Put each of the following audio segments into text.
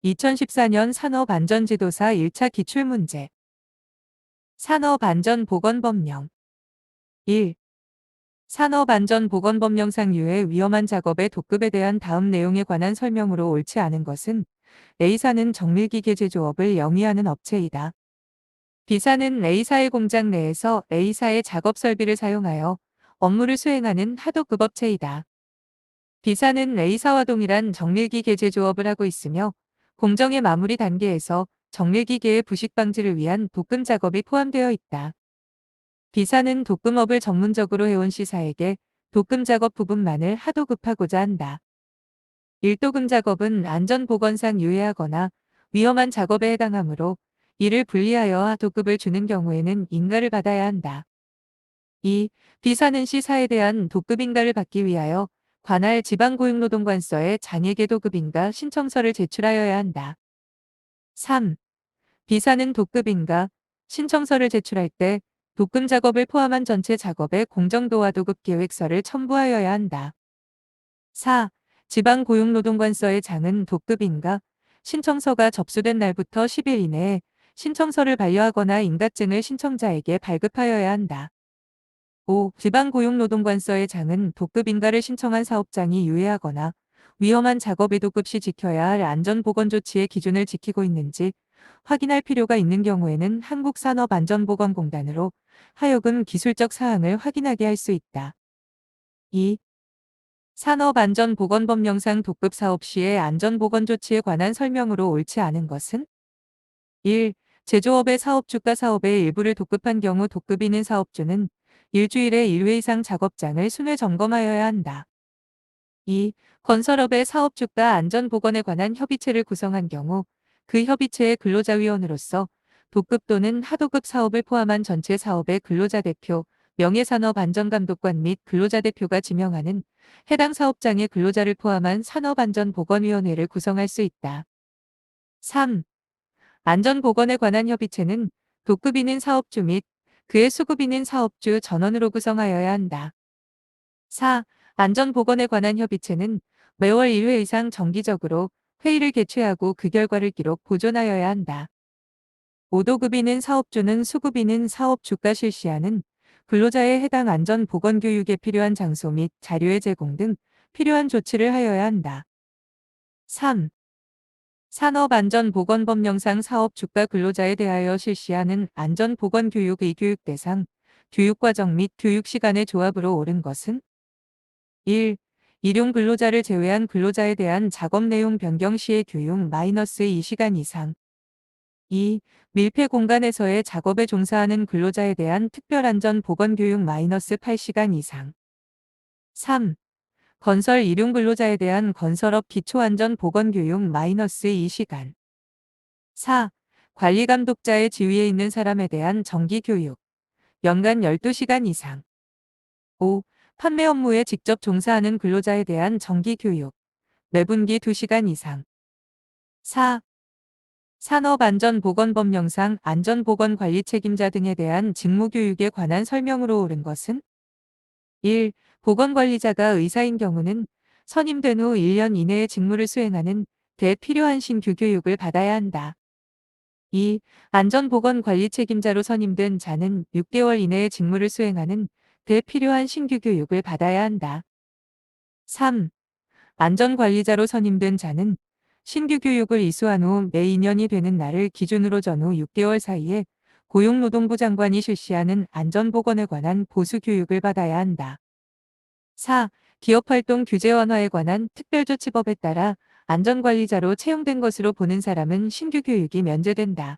2014년 산업안전지도사 1차 기출문제. 산업안전보건법령 1. 산업안전보건법령상 유해 위험한 작업의 도급에 대한 다음 내용에 관한 설명으로 옳지 않은 것은 A사는 정밀기계 제조업을 영위하는 업체이다. B사는 A사의 공장 내에서 A사의 작업 설비를 사용하여 업무를 수행하는 하도급 업체이다. B사는 A사와 동일한 정밀기계 제조업을 하고 있으며 공정의 마무리 단계에서 정밀기계의 부식 방지를 위한 도금 작업이 포함되어 있다. B사는 도금업을 전문적으로 해온 C사에게 도금 작업 부분만을 하도급하고자 한다. 1도금 작업은 안전보건상 유해하거나 위험한 작업에 해당하므로 이를 분리하여 하도급을 주는 경우에는 인가를 받아야 한다. 2. B사는 C사에 대한 도급 인가를 받기 위하여 관할 지방고용노동관서에 장애계 도급인가 신청서를 제출하여야 한다. 3. B사는 도급인가 신청서를 제출할 때 도금 작업을 포함한 전체 작업의 공정도와 도급 계획서를 첨부하여야 한다. 4. 지방고용노동관서의 장은 도급인가 신청서가 접수된 날부터 10일 이내에 신청서를 반려하거나 인가증을 신청자에게 발급하여야 한다. 5. 지방고용노동관서의 장은 도급인가를 신청한 사업장이 유해하거나 위험한 작업의 도급 시 지켜야 할 안전보건조치의 기준을 지키고 있는지 확인할 필요가 있는 경우에는 한국산업안전보건공단으로 하여금 기술적 사항을 확인하게 할 수 있다. 2. 산업안전보건법령상 도급 사업 시의 안전보건조치에 관한 설명으로 옳지 않은 것은 1. 제조업의 사업주가 사업의 일부를 도급한 경우 도급인인 사업주는 일주일에 1회 이상 작업장을 순회 점검하여야 한다. 2. 건설업의 사업주가 안전보건에 관한 협의체를 구성한 경우 그 협의체의 근로자위원으로서 도급 또는 하도급 사업을 포함한 전체 사업의 근로자 대표, 명예산업안전감독관 및 근로자 대표가 지명하는 해당 사업장의 근로자를 포함한 산업안전보건위원회를 구성할 수 있다. 3. 안전보건에 관한 협의체는 도급인인 사업주 및 그의 수급인인 사업주 전원으로 구성하여야 한다. 4. 안전보건에 관한 협의체는 매월 1회 이상 정기적으로 회의를 개최하고 그 결과를 기록 보존하여야 한다. 5도급인인 사업주는 수급인인 사업주가 실시하는 근로자의 해당 안전보건교육에 필요한 장소 및 자료의 제공 등 필요한 조치를 하여야 한다. 3. 산업안전보건법령상 사업주가 근로자에 대하여 실시하는 안전보건교육의 교육 대상, 교육과정 및 교육시간의 조합으로 옳은 것은 1. 일용 근로자를 제외한 근로자에 대한 작업 내용 변경 시의 교육 -2시간 이상 2. 밀폐 공간에서의 작업에 종사하는 근로자에 대한 특별안전보건교육 -8시간 이상 3. 건설 일용 근로자에 대한 건설업 기초안전보건교육 -2시간 4. 관리감독자의 지위에 있는 사람에 대한 정기교육 연간 12시간 이상 5. 판매 업무에 직접 종사하는 근로자에 대한 정기교육 매분기 2시간 이상 4. 산업안전보건법령상 안전보건관리 책임자 등에 대한 직무교육에 관한 설명으로 옳은 것은 1. 보건관리자가 의사인 경우는 선임된 후 1년 이내에 직무를 수행하는 데 필요한 신규 교육을 받아야 한다. 2. 안전보건관리 책임자로 선임된 자는 6개월 이내에 직무를 수행하는 데 필요한 신규 교육을 받아야 한다. 3. 안전관리자로 선임된 자는 신규 교육을 이수한 후 매 2년이 되는 날을 기준으로 전후 6개월 사이에 고용노동부 장관이 실시하는 안전보건에 관한 보수 교육을 받아야 한다. 4. 기업활동 규제 완화에 관한 특별조치법에 따라 안전관리자로 채용된 것으로 보는 사람은 신규 교육이 면제된다.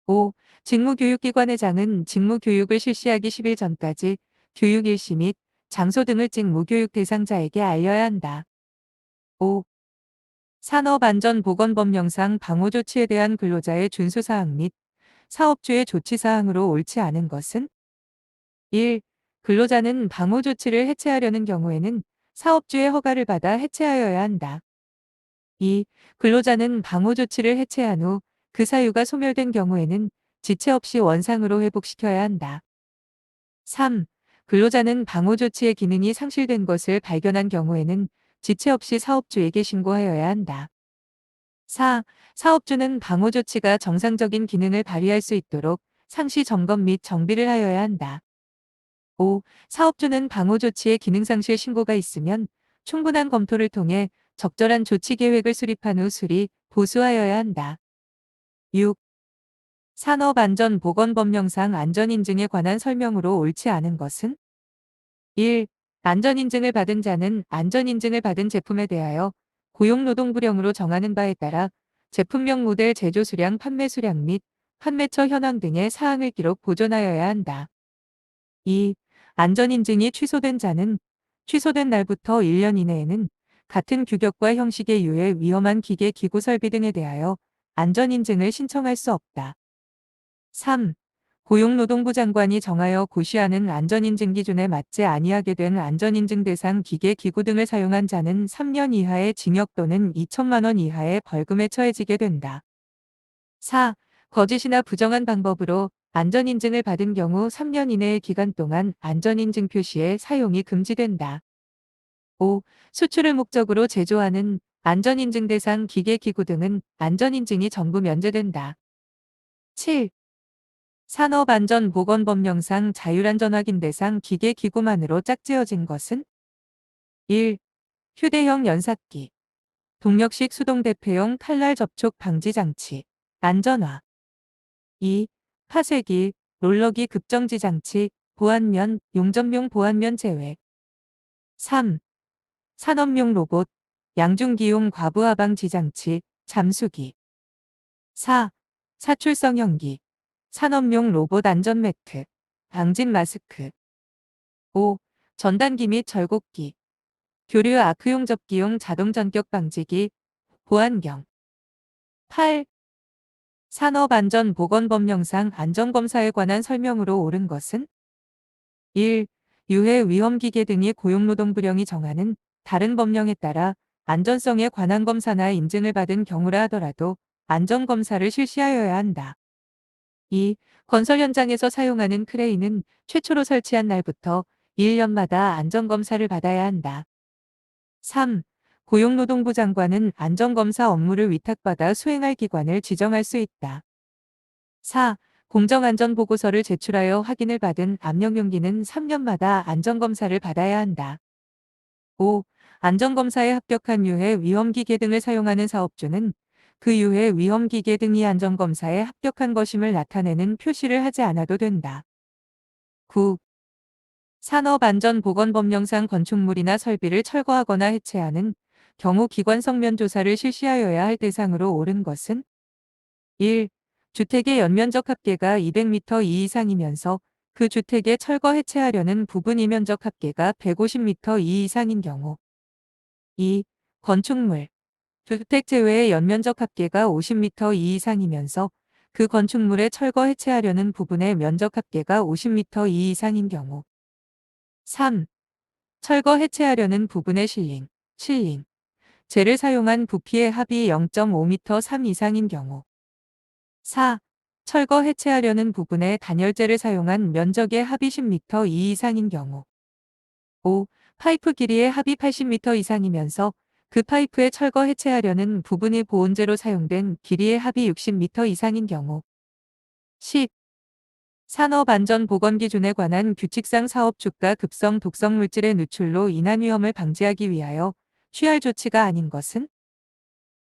5. 직무교육기관회장은 직무교육을 실시하기 10일 전까지 교육 일시 및 장소 등을 직무교육 대상자에게 알려야 한다. 5. 산업안전보건법령상 방호조치에 대한 근로자의 준수사항 및 사업주의 조치사항으로 옳지 않은 것은 1. 근로자는 방호조치를 해체하려는 경우에는 사업주의 허가를 받아 해체하여야 한다. 2. 근로자는 방호조치를 해체한 후 그 사유가 소멸된 경우에는 지체 없이 원상으로 회복시켜야 한다. 3. 근로자는 방호조치의 기능이 상실된 것을 발견한 경우에는 지체 없이 사업주에게 신고하여야 한다. 4. 사업주는 방호 조치가 정상적인 기능을 발휘할 수 있도록 상시 점검 및 정비를 하여야 한다. 5. 사업주는 방호 조치의 기능상실 신고가 있으면 충분한 검토를 통해 적절한 조치 계획을 수립한 후 수리, 보수하여야 한다. 6. 산업안전보건법령상 안전인증에 관한 설명으로 옳지 않은 것은 1. 안전인증을 받은 자는 안전인증을 받은 제품에 대하여 고용노동부령으로 정하는 바에 따라 제품명 모델 제조 수량, 판매 수량 및 판매처 현황 등의 사항을 기록 보존하여야 한다. 2. 안전인증이 취소된 자는 취소된 날부터 1년 이내에는 같은 규격과 형식의 유해 위험한 기계 기구 설비 등에 대하여 안전인증을 신청할 수 없다. 3. 고용노동부 장관이 정하여 고시하는 안전인증 기준에 맞지 아니하게 된 안전인증 대상 기계 기구 등을 사용한 자는 3년 이하의 징역 또는 2천만 원 이하의 벌금에 처해지게 된다. 4. 거짓이나 부정한 방법으로 안전인증을 받은 경우 3년 이내의 기간 동안 안전인증 표시의 사용이 금지된다. 5. 수출을 목적으로 제조하는 안전인증 대상 기계 기구 등은 안전인증이 전부 면제된다. 7. 산업안전보건법령상 자율안전 확인 대상 기계 기구만으로 짝지어진 것은 1. 휴대용 연삭기, 동력식 수동대폐용 칼날 접촉 방지 장치, 안전화. 2. 파쇄기, 롤러기 급정지 장치, 보안면, 용접용 보안면 제외. 3. 산업용 로봇, 양중기용 과부하방 지장치, 잠수기. 4. 사출성 형기, 산업용 로봇 안전매트, 방진 마스크. 5. 전단기 및 절곡기, 교류 아크용 접기용 자동 전격 방지기, 보안경. 8. 산업안전보건법령상 안전검사에 관한 설명으로 옳은 것은 1. 유해 위험기계 등이 고용노동부령이 정하는 다른 법령에 따라 안전성에 관한 검사나 인증을 받은 경우라 하더라도 안전검사를 실시하여야 한다. 2. 건설 현장에서 사용하는 크레인은 최초로 설치한 날부터 1년마다 안전검사를 받아야 한다. 3. 고용노동부 장관은 안전검사 업무를 위탁받아 수행할 기관을 지정할 수 있다. 4. 공정안전보고서를 제출하여 확인을 받은 압력용기는 3년마다 안전검사를 받아야 한다. 5. 안전검사에 합격한 유해 위험기계 등을 사용하는 사업주는 그 유해 위험기계 등이 안전검사에 합격한 것임을 나타내는 표시를 하지 않아도 된다. 9. 산업안전보건법령상 건축물이나 설비를 철거하거나 해체하는 경우 기관성면 조사를 실시하여야 할 대상으로 옳은 것은 1. 주택의 연면적 합계가 200m 이상이면서 그 주택의 철거 해체하려는 부분 이면적 합계가 150m 이상인 경우. 2. 건축물, 주택 제외의 연면적 합계가 50m 이상이면서 그 건축물의 철거 해체하려는 부분의 면적 합계가 50m 이상인 경우. 3. 철거 해체하려는 부분의 실링, 재를 사용한 부피의 합이 0.5m 3 이상인 경우. 4. 철거 해체하려는 부분에 단열재를 사용한 면적의 합이 10m 이상인 경우. 5. 파이프 길이의 합이 80m 이상이면서 그 파이프에 철거 해체하려는 부분이 보온재로 사용된 길이의 합이 60m 이상인 경우. 10. 산업안전보건기준에 관한 규칙상 사업주가 급성 독성 물질의 누출로 인한 위험을 방지하기 위하여 취할 조치가 아닌 것은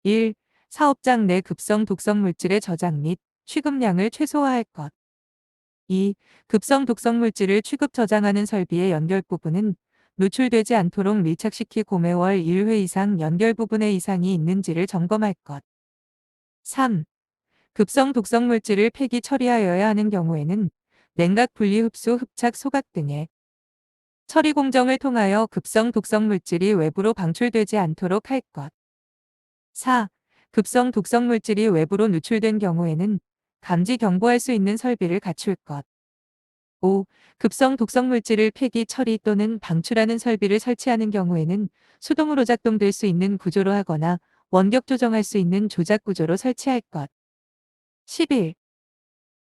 1. 사업장 내 급성 독성 물질의 저장 및 취급량을 최소화할 것. 2. 급성 독성 물질을 취급 저장하는 설비의 연결 부분은 노출되지 않도록 밀착시키고 매월 1회 이상 연결 부분에 이상이 있는지를 점검할 것. 3. 급성 독성 물질을 폐기 처리하여야 하는 경우에는 냉각 분리 흡수 흡착 소각 등의 처리 공정을 통하여 급성 독성 물질이 외부로 방출되지 않도록 할 것. 4. 급성 독성 물질이 외부로 누출된 경우에는 감지 경보할 수 있는 설비를 갖출 것. 5. 급성 독성 물질을 폐기 처리 또는 방출하는 설비를 설치하는 경우에는 수동으로 작동될 수 있는 구조로 하거나 원격 조정할 수 있는 조작 구조로 설치할 것. 11.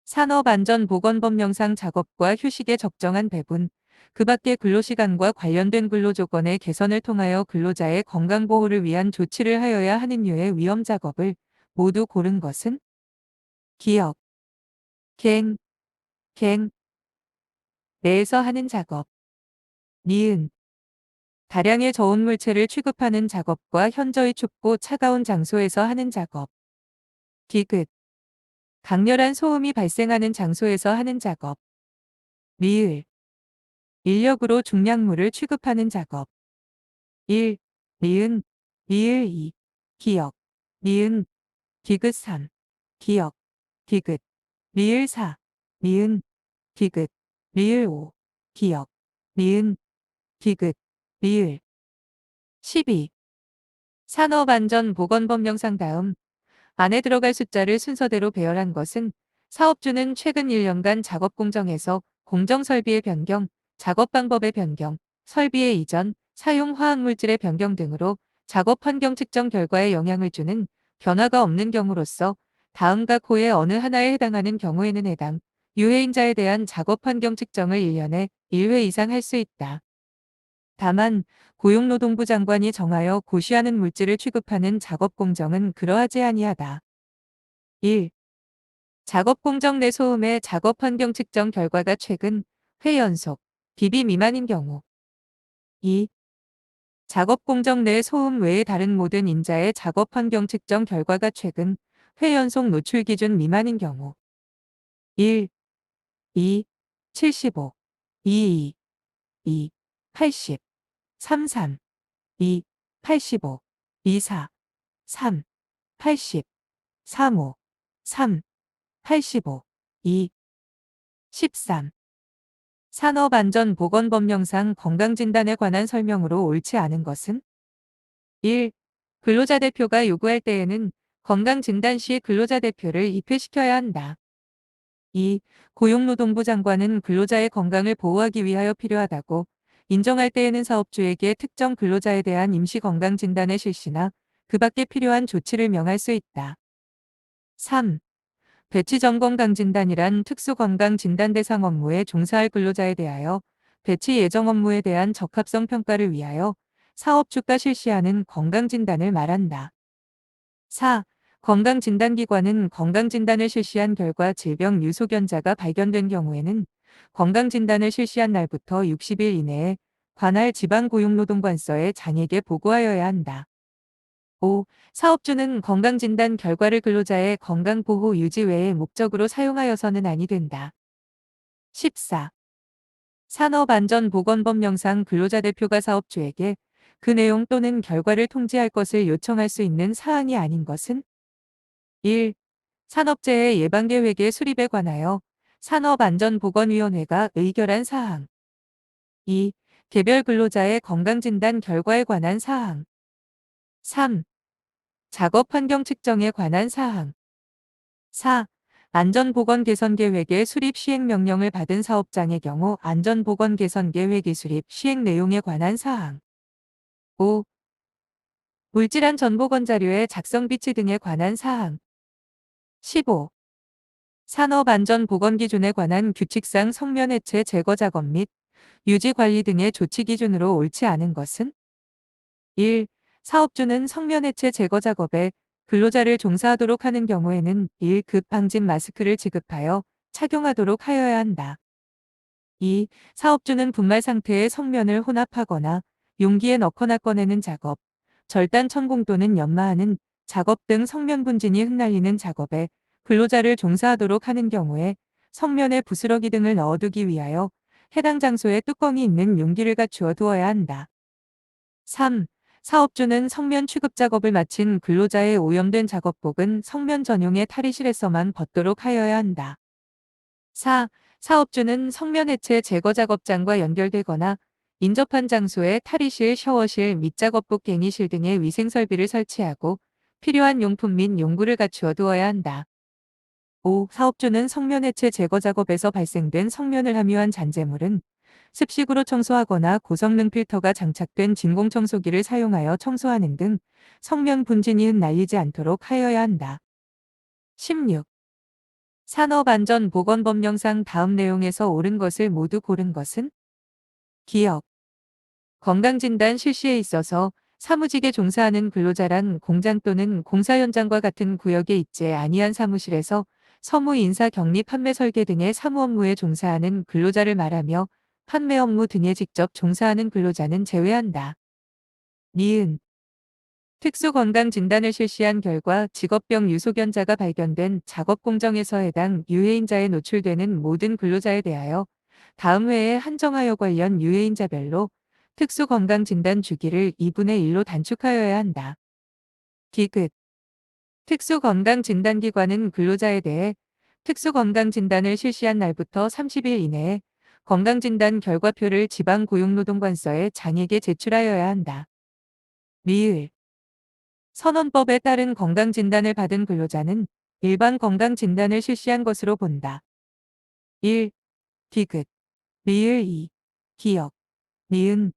산업안전보건법령상 작업과 휴식의 적정한 배분, 그 밖의 근로시간과 관련된 근로조건의 개선을 통하여 근로자의 건강보호를 위한 조치를 하여야 하는 류의 위험 작업을 모두 고른 것은 기업, 갱, 내에서 하는 작업. 니은. 다량의 저온 물체를 취급하는 작업과 현저히 춥고 차가운 장소에서 하는 작업. 디귿. 강렬한 소음이 발생하는 장소에서 하는 작업. 리을. 인력으로 중량물을 취급하는 작업. 1. 리은. 리을 2. 기역. 리은. 디귿 3. 기역. 디귿. 리을 4. 리은. 디귿. 리을 5. 기역. 리은. 디귿. 리을. 12. 산업안전보건법령상 다음 안에 들어갈 숫자를 순서대로 배열한 것은 사업주는 최근 1년간 작업 공정에서 공정 설비의 변경, 작업 방법의 변경, 설비의 이전, 사용 화학물질의 변경 등으로 작업 환경 측정 결과에 영향을 주는 변화가 없는 경우로서 다음과 고의 어느 하나에 해당하는 경우에는 해당 유해인자에 대한 작업 환경 측정을 1년에 1회 이상 할 수 있다. 다만 고용노동부 장관이 정하여 고시하는 물질을 취급하는 작업 공정은 그러하지 아니하다. 1. 작업 공정 내 소음의 작업 환경 측정 결과가 최근 회 연속 dB 미만인 경우. 2. 작업 공정 내 소음 외의 다른 모든 인자의 작업 환경 측정 결과가 최근 회 연속 노출 기준 미만인 경우. 1. 2. 75. 22. 2. 80. 33. 2. 85. 24. 3. 80. 35. 3. 85. 2. 13. 산업안전보건법령상 건강진단에 관한 설명으로 옳지 않은 것은 1. 근로자 대표가 요구할 때에는 건강진단 시 근로자 대표를 입회시켜야 한다. 2. 고용노동부 장관은 근로자의 건강을 보호하기 위하여 필요하다고 인정할 때에는 사업주에게 특정 근로자에 대한 임시건강진단의 실시나 그 밖에 필요한 조치를 명할 수 있다. 3. 배치점검강진단이란 특수건강진단 대상 업무에 종사할 근로자에 대하여 배치 예정 업무에 대한 적합성 평가를 위하여 사업주가 실시하는 건강진단을 말한다. 4. 건강진단기관은 건강진단을 실시한 결과 질병 유소견자가 발견된 경우에는 건강진단을 실시한 날부터 60일 이내에 관할 지방고용노동관서에 장에게 보고하여야 한다. 5. 사업주는 건강진단 결과를 근로자의 건강보호 유지 외의 목적으로 사용하여서는 아니 된다. 14. 산업안전보건법령상 근로자 대표가 사업주에게 그 내용 또는 결과를 통지할 것을 요청할 수 있는 사항이 아닌 것은 1. 산업재해 예방계획의 수립에 관하여 산업안전보건위원회가 의결한 사항. 2. 개별 근로자의 건강진단 결과에 관한 사항. 3. 작업 환경 측정에 관한 사항. 4. 안전보건 개선 계획의 수립 시행 명령을 받은 사업장의 경우 안전보건 개선 계획의 수립 시행 내용에 관한 사항. 5. 물질안 전보건 자료의 작성 비치 등에 관한 사항. 15. 산업안전보건기준에 관한 규칙상 성면해체 제거 작업 및 유지 관리 등의 조치 기준으로 옳지 않은 것은 1. 사업주는 성면해체 제거 작업에 근로자를 종사하도록 하는 경우에는 1급 방진 마스크를 지급하여 착용하도록 하여야 한다. 2. 사업주는 분말 상태의 성면을 혼합하거나 용기에 넣거나 꺼내는 작업, 절단 천공 또는 연마하는 작업 등 성면 분진이 흩날리는 작업에 근로자를 종사하도록 하는 경우에 성면에 부스러기 등을 넣어두기 위하여 해당 장소에 뚜껑이 있는 용기를 갖추어 두어야 한다. 3. 사업주는 성면 취급 작업을 마친 근로자의 오염된 작업복은 성면 전용의 탈의실에서만 벗도록 하여야 한다. 4. 사업주는 성면 해체 제거 작업장과 연결되거나 인접한 장소에 탈의실, 샤워실 및 작업복 갱이실 등의 위생설비를 설치하고 필요한 용품 및 용구를 갖추어 두어야 한다. 5. 사업주는 성면 해체 제거 작업에서 발생된 성면을 함유한 잔재물은 습식으로 청소하거나 고성능 필터가 장착된 진공청소기를 사용하여 청소하는 등 성면 분진이 흩날리지 않도록 하여야 한다. 16. 산업안전보건법령상 다음 내용에서 옳은 것을 모두 고른 것은 기억. 건강진단 실시에 있어서 사무직에 종사하는 근로자란 공장 또는 공사 현장과 같은 구역에 있지 아니한 사무실에서 서무 인사 격리 판매 설계 등의 사무 업무에 종사하는 근로자를 말하며 판매 업무 등에 직접 종사하는 근로자는 제외한다. 니은 특수건강진단을 실시한 결과 직업병 유소견자가 발견된 작업 공정에서 해당 유해인자에 노출되는 모든 근로자에 대하여 다음 회에 한정하여 관련 유해인자별로 특수건강진단 주기를 2분의 1로 단축하여야 한다. 디귿 특수건강진단기관은 근로자에 대해 특수건강진단을 실시한 날부터 30일 이내에 건강진단 결과표를 지방고용노동관서에 장에게 제출하여야 한다. 리을 선언법에 따른 건강진단을 받은 근로자는 일반 건강진단을 실시한 것으로 본다. 1. 디귿 리을 2. 기억 니은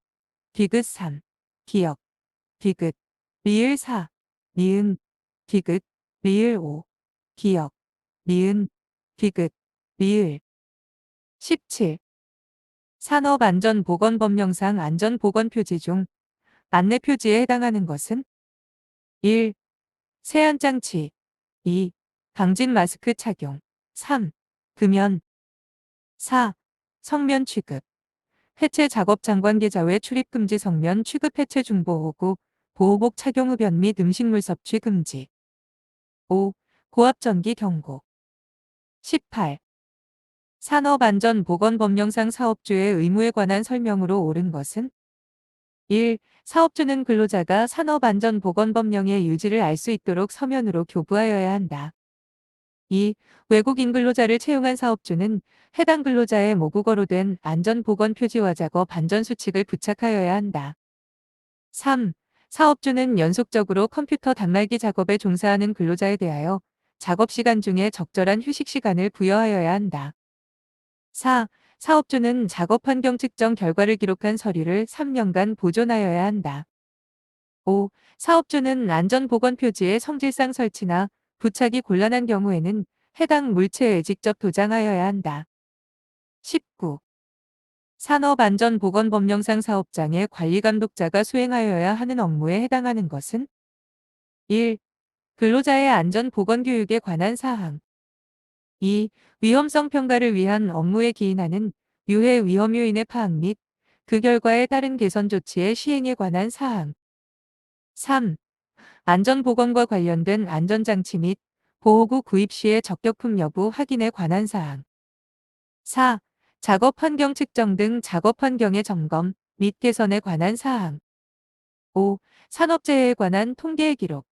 디귿 3. 기억 디귿 리을 4. 니은 디귿 리을 5. 기억 니은 디귿 리을 17. 산업안전보건법령상 안전보건표지 중 안내표지에 해당하는 것은 1. 세안장치 2. 방진 마스크 착용 3. 금연 4. 성면 취급 해체 작업 장관계좌 외 출입 금지 성면 취급 해체 중보호구 보호복 착용 흡연 및 음식물 섭취 금지 5. 고압전기 경고 18. 산업안전보건법령상 사업주의 의무에 관한 설명으로 옳은 것은 1. 사업주는 근로자가 산업안전보건법령의 유지를 알 수 있도록 서면으로 교부하여야 한다. 2. 외국인 근로자를 채용한 사업주는 해당 근로자의 모국어로 된 안전보건표지와 작업 안전수칙을 부착하여야 한다. 3. 사업주는 연속적으로 컴퓨터 단말기 작업에 종사하는 근로자에 대하여 작업시간 중에 적절한 휴식시간을 부여하여야 한다. 4. 사업주는 작업 환경 측정 결과를 기록한 서류를 3년간 보존하여야 한다. 5. 사업주는 안전보건표지의 성질상 설치나 부착이 곤란한 경우에는 해당 물체에 직접 도장하여야 한다. 19. 산업안전보건법령상 사업장의 관리감독자가 수행하여야 하는 업무에 해당하는 것은 1. 근로자의 안전보건교육에 관한 사항 2. 위험성 평가를 위한 업무에 기인하는 유해 위험 요인의 파악 및 그 결과에 따른 개선 조치의 시행에 관한 사항 3. 안전보건과 관련된 안전장치 및 보호구 구입 시의 적격품 여부 확인에 관한 사항 4. 작업 환경 측정 등 작업 환경의 점검 및 개선에 관한 사항 5. 산업재해에 관한 통계의 기록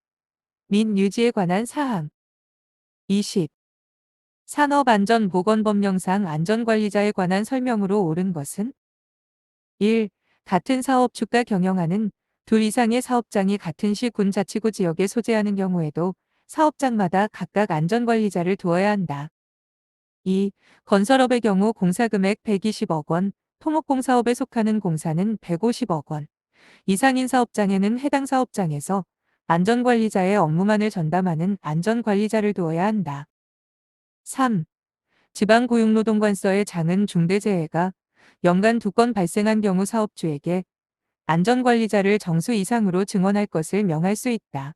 및 유지에 관한 사항 20. 산업안전보건법령상 안전관리자에 관한 설명으로 옳은 것은 1. 같은 사업 주가 경영하는 둘 이상의 사업장이 같은 시 군 자치구 지역에 소재하는 경우에도 사업장마다 각각 안전관리자를 두어야 한다. 2. 건설업의 경우 공사금액 120억 원, 토목공사업에 속하는 공사는 150억 원 이상인 사업장에는 해당 사업장에서 안전관리자의 업무만을 전담하는 안전관리자를 두어야 한다. 3. 지방고용노동관서의 장은 중대재해가 연간 2건 발생한 경우 사업주에게 안전관리자를 정수 이상으로 증원할 것을 명할 수 있다.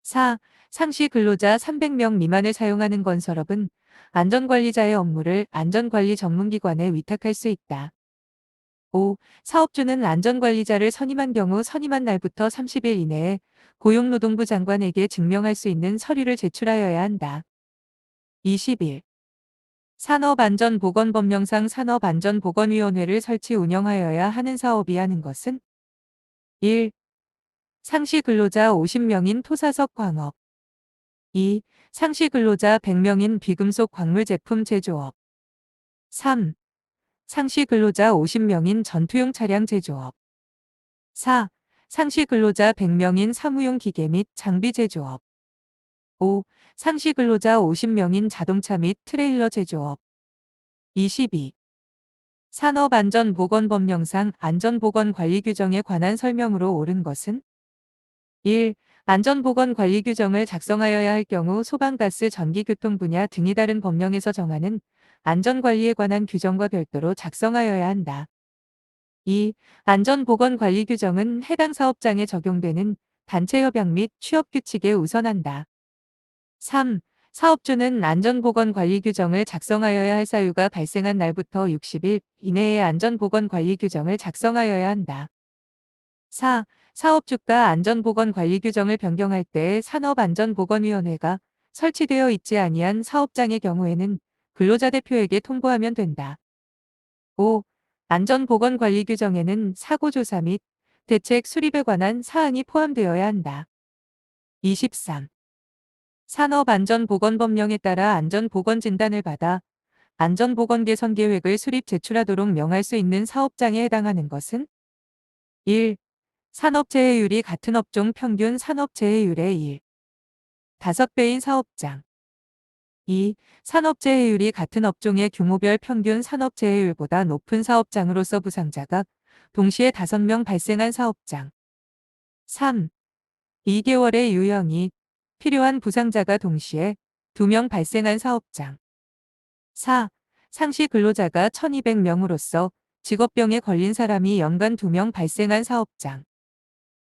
4. 상시 근로자 300명 미만을 사용하는 건설업은 안전관리자의 업무를 안전관리 전문기관에 위탁할 수 있다. 5. 사업주는 안전관리자를 선임한 경우 선임한 날부터 30일 이내에 고용노동부 장관에게 증명할 수 있는 서류를 제출하여야 한다. 21. 산업안전보건법령상 산업안전보건위원회를 설치 운영하여야 하는 사업이 하는 것은 1. 상시 근로자 50명인 토사석 광업 2. 상시 근로자 100명인 비금속 광물 제품 제조업 3. 상시 근로자 50명인 전투용 차량 제조업 4. 상시 근로자 100명인 사무용 기계 및 장비 제조업 5. 상시 근로자 50명인 자동차 및 트레일러 제조업 22. 산업안전보건법령상 안전보건관리규정에 관한 설명으로 옳은 것은 1. 안전보건관리규정을 작성하여야 할 경우 소방가스 전기교통 분야 등이 다른 법령에서 정하는 안전관리에 관한 규정과 별도로 작성하여야 한다. 2. 안전보건관리 규정은 해당 사업장에 적용되는 단체협약 및 취업규칙에 우선한다. 3. 사업주는 안전보건관리 규정을 작성하여야 할 사유가 발생한 날부터 60일 이내에 안전보건관리 규정을 작성하여야 한다. 4. 사업주가 안전보건관리 규정을 변경할 때 산업안전보건위원회가 설치되어 있지 아니한 사업장의 경우에는 근로자 대표에게 통보하면 된다. 5. 안전보건관리 규정에는 사고조사 및 대책 수립에 관한 사항이 포함되어야 한다. 23. 산업안전보건법령에 따라 안전보건진단을 받아 안전보건 개선 계획을 수립 제출하도록 명할 수 있는 사업장에 해당하는 것은 1. 산업재해율이 같은 업종 평균 산업재해율의 1. 5배인 사업장. 2. 산업재해율이 같은 업종의 규모별 평균 산업재해율보다 높은 사업장으로서 부상자가 동시에 5명 발생한 사업장. 3. 2개월의 유형이 필요한 부상자가 동시에 2명 발생한 사업장. 4. 상시 근로자가 1200명으로서 직업병에 걸린 사람이 연간 2명 발생한 사업장.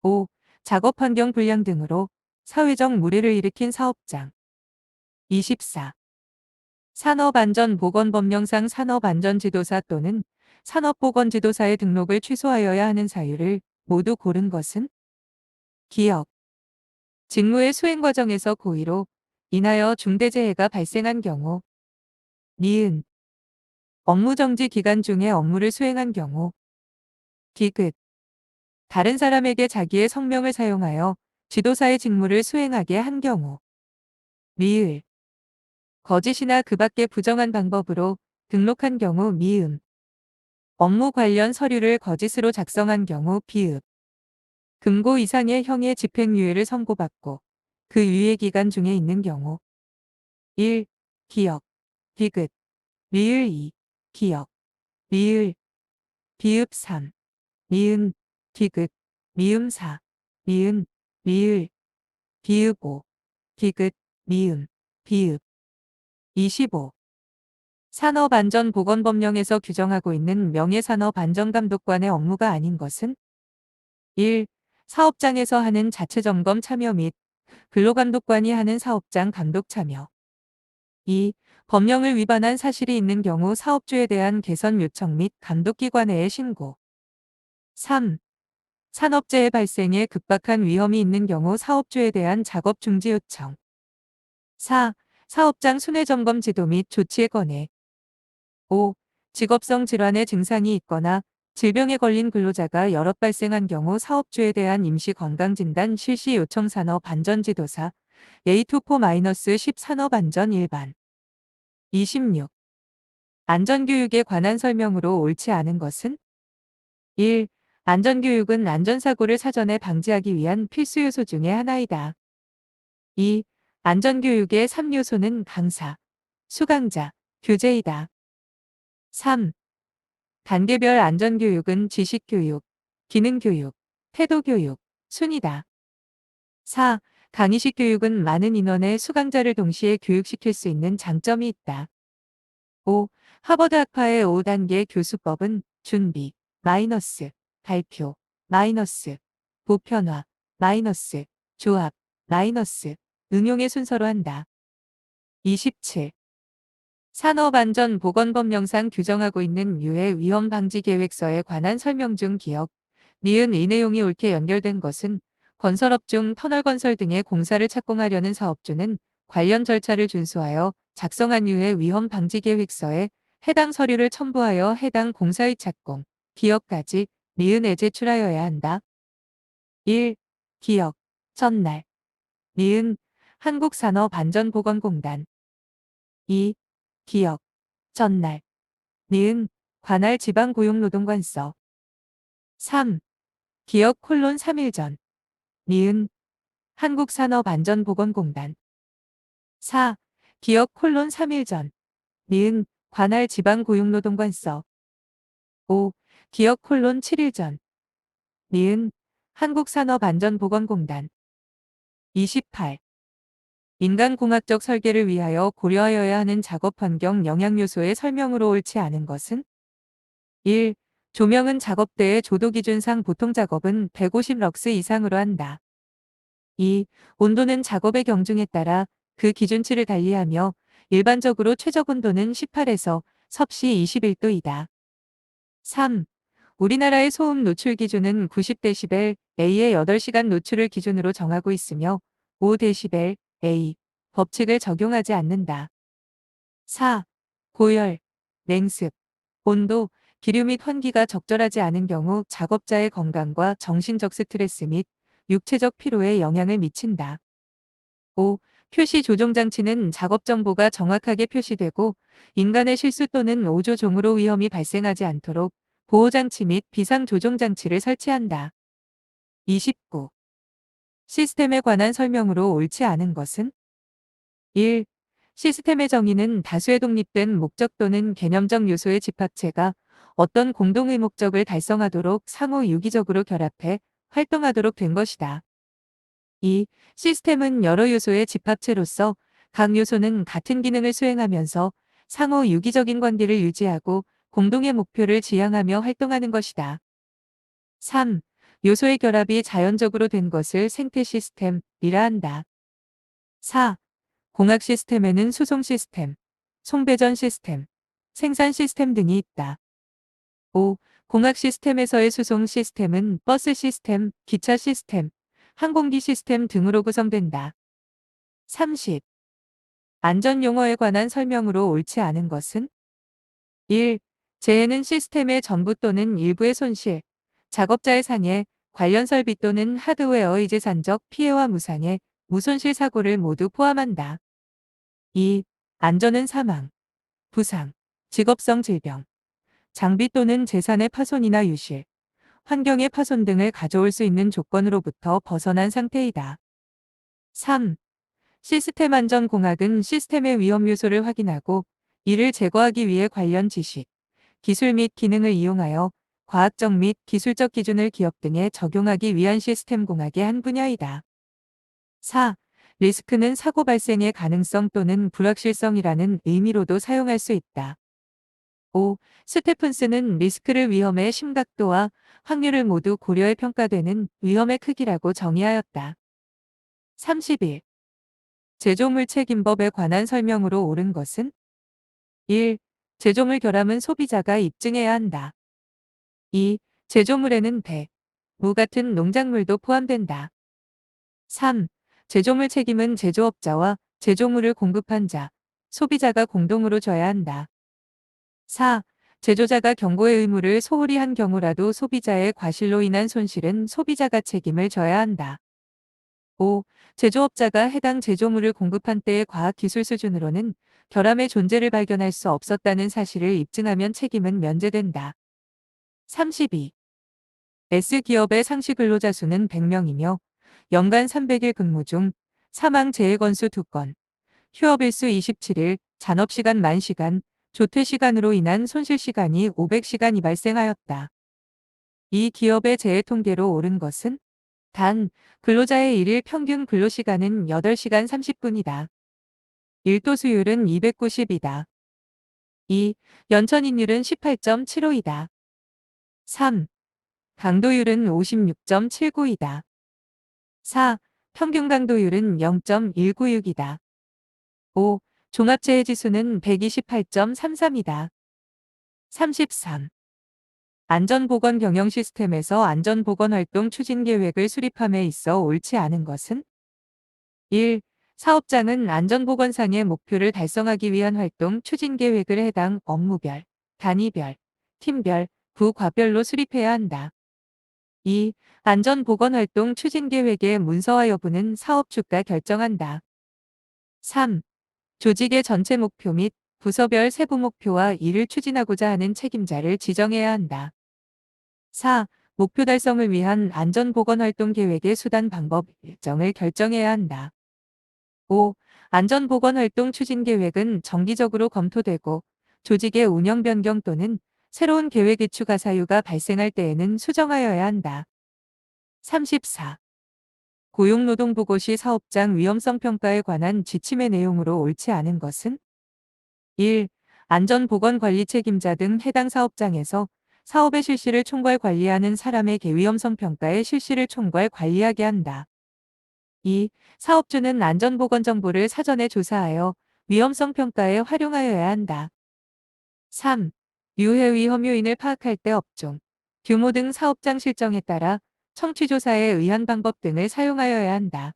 5. 작업환경 불량 등으로 사회적 무리를 일으킨 사업장. 24. 산업안전보건법령상 산업안전지도사 또는 산업보건지도사의 등록을 취소하여야 하는 사유를 모두 고른 것은 기억. 직무의 수행 과정에서 고의로 인하여 중대재해가 발생한 경우. 니은. 업무정지 기간 중에 업무를 수행한 경우. 디귿. 다른 사람에게 자기의 성명을 사용하여 지도사의 직무를 수행하게 한 경우. 리을. 거짓이나 그 밖의 부정한 방법으로 등록한 경우 미음. 업무 관련 서류를 거짓으로 작성한 경우 비읍. 금고 이상의 형의 집행유예를 선고받고 그 유예 기간 중에 있는 경우. 1. 기억. 디귿. 리을 2. 기억. 리을. 비읍 3. 미음. 디귿. 미음 4. 미음. 리을. 비읍 5. 디귿. 미음. 비읍. 25. 산업안전보건법령에서 규정하고 있는 명예산업안전감독관의 업무가 아닌 것은 1. 사업장에서 하는 자체점검 참여 및 근로감독관이 하는 사업장 감독 참여. 2. 법령을 위반한 사실이 있는 경우 사업주에 대한 개선 요청 및 감독기관회에 신고. 3. 산업재해 발생에 급박한 위험이 있는 경우 사업주에 대한 작업 중지 요청. 4. 사업장 순회점검 지도 및 조치에 관해. 5. 직업성 질환의 증상이 있거나 질병에 걸린 근로자가 여럿 발생한 경우 사업주에 대한 임시 건강진단 실시 요청 산업안전지도사 A24-10 산업안전 일반. 26. 안전교육에 관한 설명으로 옳지 않은 것은 1. 안전교육은 안전사고를 사전에 방지하기 위한 필수 요소 중의 하나이다. 2. 안전교육의 3요소는 강사, 수강자, 교재이다. 3. 단계별 안전교육은 지식교육, 기능교육, 태도교육, 순이다. 4. 강의식 교육은 많은 인원의 수강자를 동시에 교육시킬 수 있는 장점이 있다. 5. 하버드 학파의 5단계 교수법은 준비, 마이너스, 발표, 마이너스, 보편화, 마이너스, 조합, 마이너스, 응용의 순서로 한다. 27. 산업안전보건법령상 규정하고 있는 유해 위험 방지 계획서에 관한 설명 중 기억, 니은 이 내용이 옳게 연결된 것은 건설업 중 터널 건설 등의 공사를 착공하려는 사업주는 관련 절차를 준수하여 작성한 유해 위험 방지 계획서에 해당 서류를 첨부하여 해당 공사의 착공, 기억까지 니은에 제출하여야 한다. 1. 기억, 전날. 니은, 한국산업안전보건공단. 2. 기억, 전날. 니은, 관할 지방고용노동관서. 3. 기억 콜론 3일 전. 니은, 한국산업안전보건공단. 4. 기억 콜론 3일 전. 니은, 관할 지방고용노동관서. 5. 기억 콜론 7일 전. 니은, 한국산업안전보건공단. 28. 인간공학적 설계를 위하여 고려하여야 하는 작업환경 영향요소의 설명으로 옳지 않은 것은 1. 조명은 작업대의 조도 기준상 보통 작업은 150럭스 이상으로 한다. 2. 온도는 작업의 경중에 따라 그 기준치를 달리하며 일반적으로 최적 온도는 18에서 섭씨 21도이다. 3. 우리나라의 소음 노출 기준은 90dB A의 8시간 노출을 기준으로 정하고 있으며 5dB A 법칙을 적용하지 않는다. 4. 고열, 냉습, 온도, 기류 및 환기가 적절하지 않은 경우 작업자의 건강과 정신적 스트레스 및 육체적 피로에 영향을 미친다. 5. 표시 조종 장치는 작업 정보가 정확하게 표시되고 인간의 실수 또는 오조종으로 위험이 발생하지 않도록 보호장치 및 비상 조종 장치를 설치한다. 29. 시스템에 관한 설명으로 옳지 않은 것은 1. 시스템의 정의는 다수의 독립된 목적 또는 개념적 요소의 집합체가 어떤 공동의 목적을 달성하도록 상호 유기적으로 결합해 활동하도록 된 것이다. 2. 시스템은 여러 요소의 집합체로서 각 요소는 같은 기능을 수행하면서 상호 유기적인 관계를 유지하고 공동의 목표를 지향하며 활동하는 것이다. 3. 요소의 결합이 자연적으로 된 것을 생태 시스템이라 한다. 4. 공학 시스템에는 수송 시스템, 송배전 시스템, 생산 시스템 등이 있다. 5. 공학 시스템에서의 수송 시스템은 버스 시스템, 기차 시스템, 항공기 시스템 등으로 구성된다. 30. 안전 용어에 관한 설명으로 옳지 않은 것은 1. 재해는 시스템의 전부 또는 일부의 손실, 작업자의 상해, 관련 설비 또는 하드웨어의 재산적 피해와 무상해, 무손실 사고를 모두 포함한다. 2. 안전은 사망, 부상, 직업성 질병, 장비 또는 재산의 파손이나 유실, 환경의 파손 등을 가져올 수 있는 조건으로부터 벗어난 상태이다. 3. 시스템 안전 공학은 시스템의 위험 요소를 확인하고 이를 제거하기 위해 관련 지식, 기술 및 기능을 이용하여 과학적 및 기술적 기준을 기업 등에 적용하기 위한 시스템 공학의 한 분야이다. 4. 리스크는 사고 발생의 가능성 또는 불확실성이라는 의미로도 사용할 수 있다. 5. 스테픈스는 리스크를 위험의 심각도와 확률을 모두 고려해 평가되는 위험의 크기라고 정의하였다. 31. 제조물 책임법에 관한 설명으로 옳은 것은 1. 제조물 결함은 소비자가 입증해야 한다. 2. 제조물에는 배, 무 같은 농작물도 포함된다. 3. 제조물 책임은 제조업자와 제조물을 공급한 자, 소비자가 공동으로 져야 한다. 4. 제조자가 경고의 의무를 소홀히 한 경우라도 소비자의 과실로 인한 손실은 소비자가 책임을 져야 한다. 5. 제조업자가 해당 제조물을 공급한 때의 과학기술 수준으로는 결함의 존재를 발견할 수 없었다는 사실을 입증하면 책임은 면제된다. 32. S기업의 상시 근로자 수는 100명이며 연간 300일 근무 중 사망 재해 건수 2건, 휴업일수 27일, 잔업시간 10,000시간, 조퇴시간으로 인한 손실시간이 500시간이 발생하였다. 이 기업의 재해 통계로 옳은 것은 단, 근로자의 일일 평균 근로시간은 8시간 30분이다. 일도 수율은 290이다. 2. 연천인율은 18.75이다. 3. 강도율은 56.79이다. 4. 평균 강도율은 0.196이다. 5. 종합재해지수는 128.33이다. 33. 안전보건 경영 시스템에서 안전보건활동 추진계획을 수립함에 있어 옳지 않은 것은 1. 사업장은 안전보건상의 목표를 달성하기 위한 활동 추진계획을 해당 업무별, 단위별, 팀별, 부과별로 수립해야 한다. 2. 안전보건활동 추진계획의 문서화 여부는 사업주가 결정한다. 3. 조직의 전체 목표 및 부서별 세부 목표와 이를 추진하고자 하는 책임자를 지정해야 한다. 4. 목표 달성을 위한 안전보건활동 계획의 수단 방법 일정을 결정해야 한다. 5. 안전보건활동 추진계획은 정기적으로 검토되고 조직의 운영 변경 또는 새로운 계획 이추가 사유가 발생할 때에는 수정하여야 한다. 34. 고용노동부고 시 사업장 위험성 평가에 관한 지침의 내용으로 옳지 않은 것은 1. 안전보건관리 책임자 등 해당 사업장에서 사업의 실시를 총괄 관리하는 사람에게 위험성 평가의 실시를 총괄 관리하게 한다. 2. 사업주는 안전보건 정보를 사전에 조사하여 위험성 평가에 활용하여야 한다. 3. 유해 위험 요인을 파악할 때 업종, 규모 등 사업장 실정에 따라 청취조사에 의한 방법 등을 사용하여야 한다.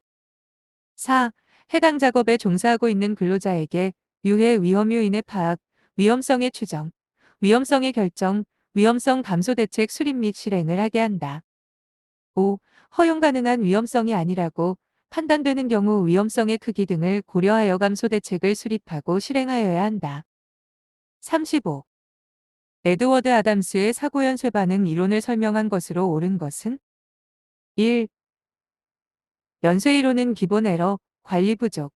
4. 해당 작업에 종사하고 있는 근로자에게 유해 위험 요인의 파악, 위험성의 추정, 위험성의 결정, 위험성 감소 대책 수립 및 실행을 하게 한다. 5. 허용 가능한 위험성이 아니라고 판단되는 경우 위험성의 크기 등을 고려하여 감소 대책을 수립하고 실행하여야 한다. 35. 에드워드 아담스의 사고연쇄 반응 이론을 설명한 것으로 옳은 것은 1. 연쇄 이론은 기본 에러, 관리 부족,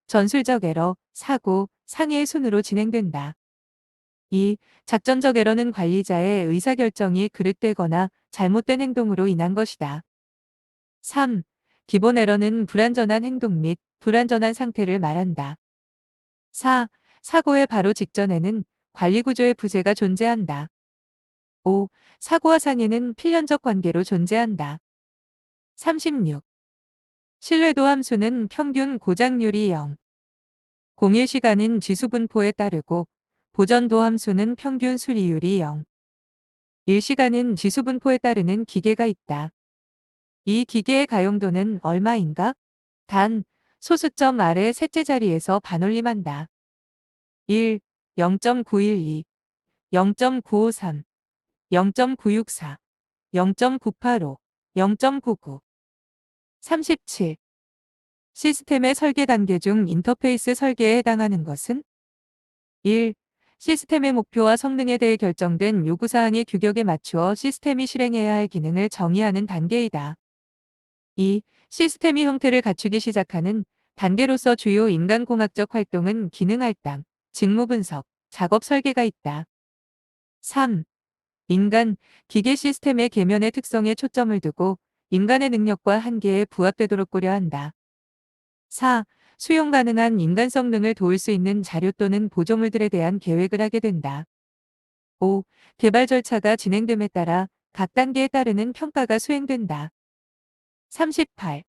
전술적 에러, 사고, 상해의 순으로 진행된다. 2. 작전적 에러는 관리자의 의사결정이 그릇되거나 잘못된 행동으로 인한 것이다. 3. 기본 에러는 불완전한 행동 및 불완전한 상태를 말한다. 4. 사고의 바로 직전에는 관리구조의 부재가 존재한다. 5. 사고와 상해는 필연적 관계로 존재한다. 36. 신뢰도 함수는 평균 고장률이 0. 공일 시간은 지수분포에 따르고 보전도 함수는 평균 수리율이 0. 일시간은 지수분포에 따르는 기계가 있다. 이 기계의 가용도는 얼마인가? 단, 소수점 아래 셋째 자리에서 반올림한다. 1. 0.912, 0.953, 0.964, 0.985, 0.99. 37. 시스템의 설계 단계 중 인터페이스 설계에 해당하는 것은 1. 시스템의 목표와 성능에 대해 결정된 요구사항의 규격에 맞추어 시스템이 실행해야 할 기능을 정의하는 단계이다. 2. 시스템이 형태를 갖추기 시작하는 단계로서 주요 인간공학적 활동은 기능 할당, 직무 분석, 작업 설계가 있다. 3. 인간, 기계 시스템의 계면의 특성에 초점을 두고 인간의 능력과 한계에 부합되도록 고려한다. 4. 수용 가능한 인간 성능을 도울 수 있는 자료 또는 보조물들에 대한 계획을 하게 된다. 5. 개발 절차가 진행됨에 따라 각 단계에 따르는 평가가 수행된다. 38.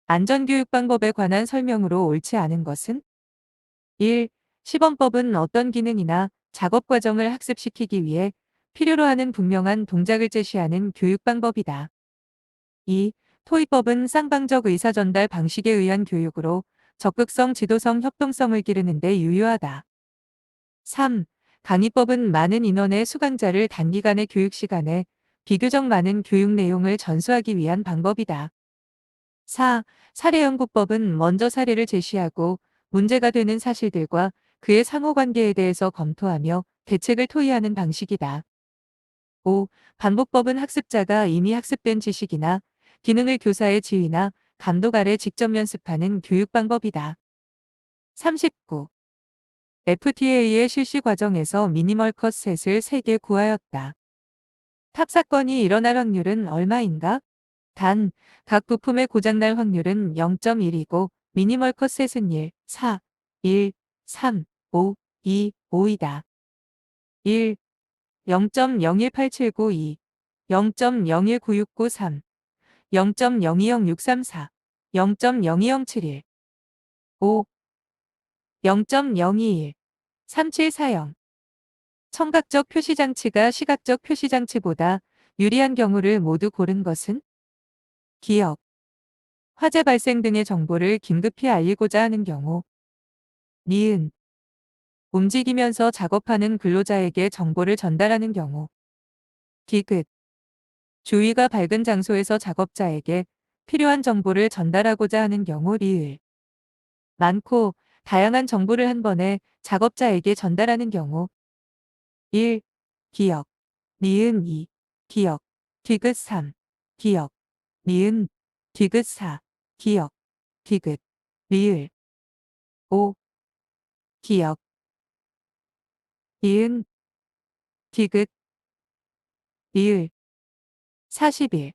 안전교육 방법에 관한 설명으로 옳지 않은 것은 1. 시범법은 어떤 기능이나 작업 과정을 학습시키기 위해 필요로 하는 분명한 동작을 제시하는 교육 방법이다. 2. 토의법은 쌍방적 의사 전달 방식에 의한 교육으로 적극성, 지도성, 협동성을 기르는 데 유효하다. 3. 강의법은 많은 인원의 수강자를 단기간의 교육 시간에 비교적 많은 교육 내용을 전수하기 위한 방법이다. 4. 사례연구법은 먼저 사례를 제시하고 문제가 되는 사실들과 그의 상호관계에 대해서 검토하며 대책을 토의하는 방식이다. 5. 반복법은 학습자가 이미 학습된 지식이나 기능을 교사의 지휘나 감독 아래 직접 연습하는 교육 방법이다. 39. FTA의 실시 과정에서 미니멀 컷셋을 3개 구하였다. 탑 사건이 일어날 확률은 얼마인가? 단, 각 부품의 고장날 확률은 0.1이고 미니멀 컷셋은 1, 4, 1, 3, 5, 2, 5이다. 1. 0.018792, 0.019693, 0.020634, 0.020711, 5. 0.021, 3740. 청각적 표시장치가 시각적 표시장치보다 유리한 경우를 모두 고른 것은 기억, 화재 발생 등의 정보를 긴급히 알리고자 하는 경우, 니은, 움직이면서 작업하는 근로자에게 정보를 전달하는 경우, 디귿, 주위가 밝은 장소에서 작업자에게 필요한 정보를 전달하고자 하는 경우 리을, 많고 다양한 정보를 한 번에 작업자에게 전달하는 경우 1. 기억, 니은 2, 기억, 디귿 3, 기억, 니은, 디귿 4, 기억, 디귿, 리을 5. 기억, 니은, 디귿, 리을 41.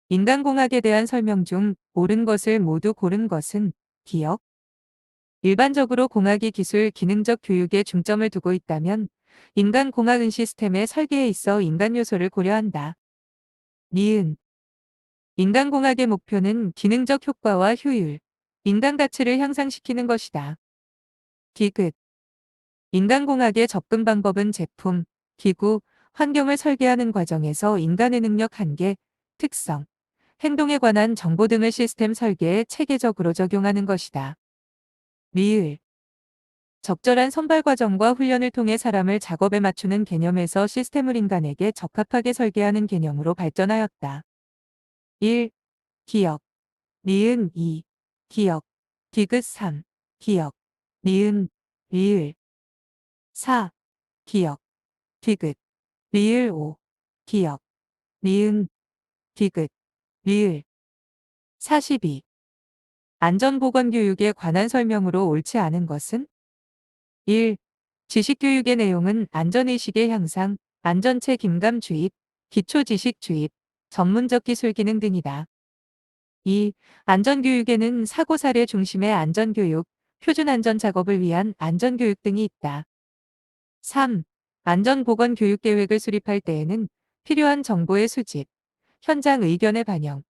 인간공학에 대한 설명 중 옳은 것을 모두 고른 것은 기억? 일반적으로 공학이 기술 기능적 교육에 중점을 두고 있다면 인간공학은 시스템의 설계에 있어 인간 요소를 고려한다. 니은. 인간공학의 목표는 기능적 효과와 효율, 인간 가치를 향상시키는 것이다. 디귿. 인간공학의 접근 방법은 제품, 기구, 환경을 설계하는 과정에서 인간의 능력 한계, 특성, 행동에 관한 정보 등을 시스템 설계에 체계적으로 적용하는 것이다. 리을. 적절한 선발 과정과 훈련을 통해 사람을 작업에 맞추는 개념에서 시스템을 인간에게 적합하게 설계하는 개념으로 발전하였다. 1. 기억. 니은 2. 기억. 디귿 3. 기억. 니은 리을. 4. 기억. 디귿. 리을 5. 기억. 니은 디귿. 리을. 42. 안전보건교육에 관한 설명으로 옳지 않은 것은? 1. 지식교육의 내용은 안전의식의 향상, 안전책임감 주입, 기초지식 주입, 전문적 기술 기능 등이다. 2. 안전교육에는 사고사례 중심의 안전교육, 표준안전작업을 위한 안전교육 등이 있다. 3. 안전보건교육계획을 수립할 때에는 필요한 정보의 수집, 현장 의견의 반영,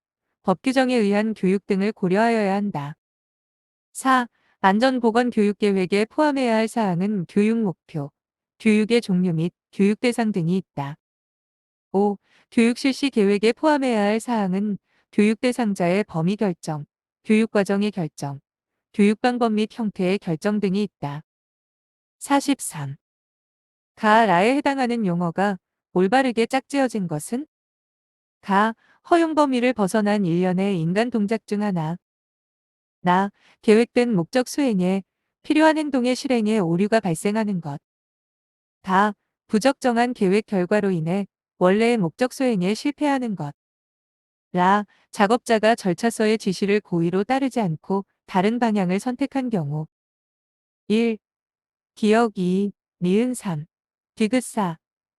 법 규정에 의한 교육 등을 고려하여야 한다. 4. 안전보건교육계획에 포함해야 할 사항은 교육 목표, 교육의 종류 및 교육 대상 등이 있다. 5. 교육 실시 계획에 포함해야 할 사항은 교육 대상자의 범위 결정, 교육 과정의 결정, 교육 방법 및 형태의 결정 등이 있다. 43. 가라에 해당하는 용어가 올바르게 짝지어진 것은? 가, 허용 범위를 벗어난 일련의 인간 동작 중 하나. 나, 계획된 목적 수행에 필요한 행동의 실행에 오류가 발생하는 것. 다, 부적정한 계획 결과로 인해 원래의 목적 수행에 실패하는 것. 라, 작업자가 절차서의 지시를 고의로 따르지 않고 다른 방향을 선택한 경우. 1. 기억 2, 니은 3, 디귿 4,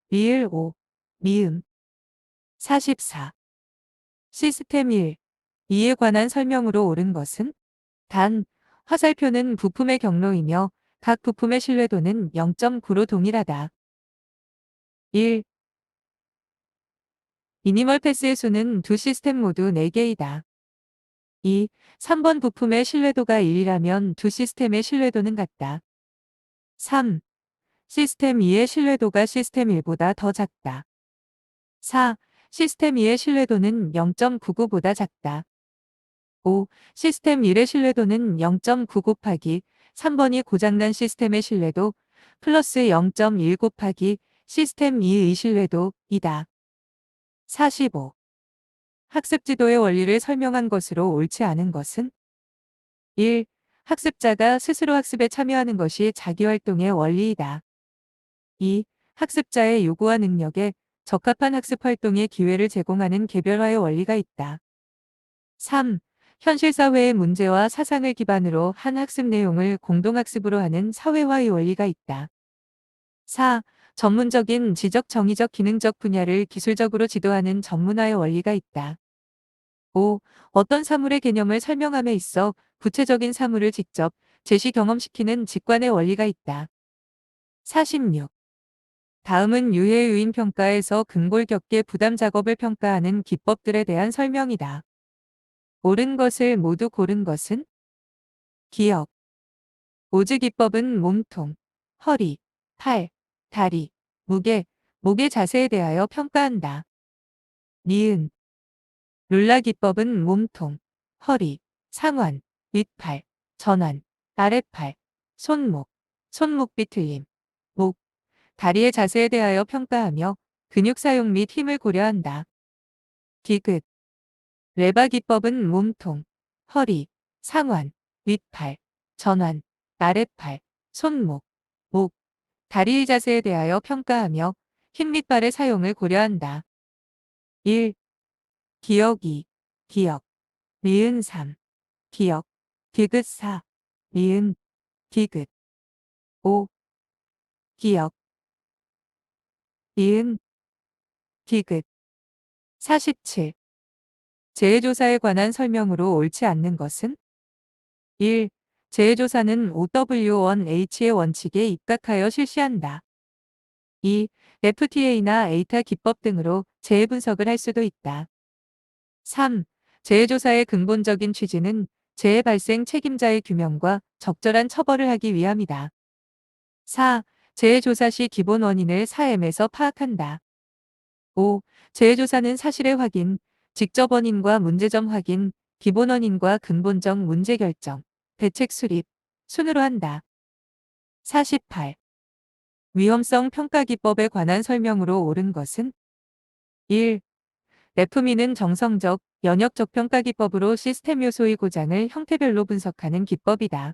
리을 5, 미음. 44. 시스템 1. 이에 관한 설명으로 옳은 것은? 단, 화살표는 부품의 경로이며 각 부품의 신뢰도는 0.9로 동일하다. 1. 미니멀 패스의 수는 두 시스템 모두 4개이다. 2. 3번 부품의 신뢰도가 1이라면 두 시스템의 신뢰도는 같다. 3. 시스템 2의 신뢰도가 시스템 1보다 더 작다. 4. 시스템 2의 신뢰도는 0.99보다 작다. 5. 시스템 1의 신뢰도는 0.9 곱하기 3번이 고장난 시스템의 신뢰도 플러스 0.1 곱하기 시스템 2의 신뢰도이다. 45. 학습 지도의 원리를 설명한 것으로 옳지 않은 것은? 1. 학습자가 스스로 학습에 참여하는 것이 자기활동의 원리이다. 2. 학습자의 요구와 능력에 적합한 학습 활동의 기회를 제공하는 개별화의 원리가 있다. 3. 현실 사회의 문제와 사상을 기반으로 한 학습 내용을 공동학습으로 하는 사회화의 원리가 있다. 4. 전문적인 지적 정의적 기능적 분야를 기술적으로 지도하는 전문화의 원리가 있다. 5. 어떤 사물의 개념을 설명함에 있어 구체적인 사물을 직접 제시 경험시키는 직관의 원리가 있다. 46. 다음은 유해유인 평가에서 근골격계 부담 작업을 평가하는 기법들에 대한 설명이다. 옳은 것을 모두 고른 것은? 기억. 오즈 기법은 몸통, 허리, 팔, 다리, 무게, 목의 자세에 대하여 평가한다. 니은. 룰라 기법은 몸통, 허리, 상완, 윗팔, 전완, 아랫팔, 손목, 손목 비틀림, 목, 다리의 자세에 대하여 평가하며 근육 사용 및 힘을 고려한다. 디귿. 레바 기법은 몸통, 허리, 상완, 윗팔, 전완, 아랫팔, 손목, 목, 다리의 자세에 대하여 평가하며 힘 및 발의 사용을 고려한다. 1. 기억 2. 기억. 니은 3. 기억. 디귿 4. 니은. 디귿. 5. 기억. 니은. 디귿. 47. 재해조사에 관한 설명으로 옳지 않는 것은? 1. 재해조사는 OW1H의 원칙에 입각하여 실시한다. 2. FTA나 에이타 기법 등으로 재해 분석을 할 수도 있다. 3. 재해조사의 근본적인 취지는 재해 발생 책임자의 규명과 적절한 처벌을 하기 위함이다. 4. 재해조사 시 기본 원인을 사엠에서 파악한다. 5. 재해조사는 사실의 확인, 직접 원인과 문제점 확인, 기본 원인과 근본적 문제 결정, 대책 수립, 순으로 한다. 48. 위험성 평가 기법에 관한 설명으로 옳은 것은 1. 레프미는 정성적, 연역적 평가 기법으로 시스템 요소의 고장을 형태별로 분석하는 기법이다.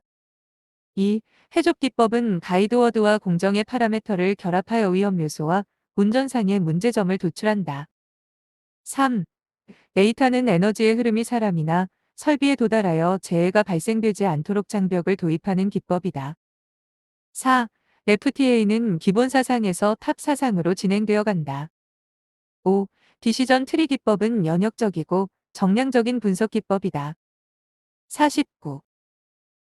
2. 해족 기법은 가이드워드와 공정의 파라미터를 결합하여 위험 요소와 운전상의 문제점을 도출한다. 3. 데이터는 에너지의 흐름이 사람이나 설비에 도달하여 재해가 발생되지 않도록 장벽을 도입하는 기법이다. 4. FTA는 기본 사상에서 탑 사상으로 진행되어 간다. 5. 디시전 트리 기법은 연역적이고 정량적인 분석 기법이다. 49.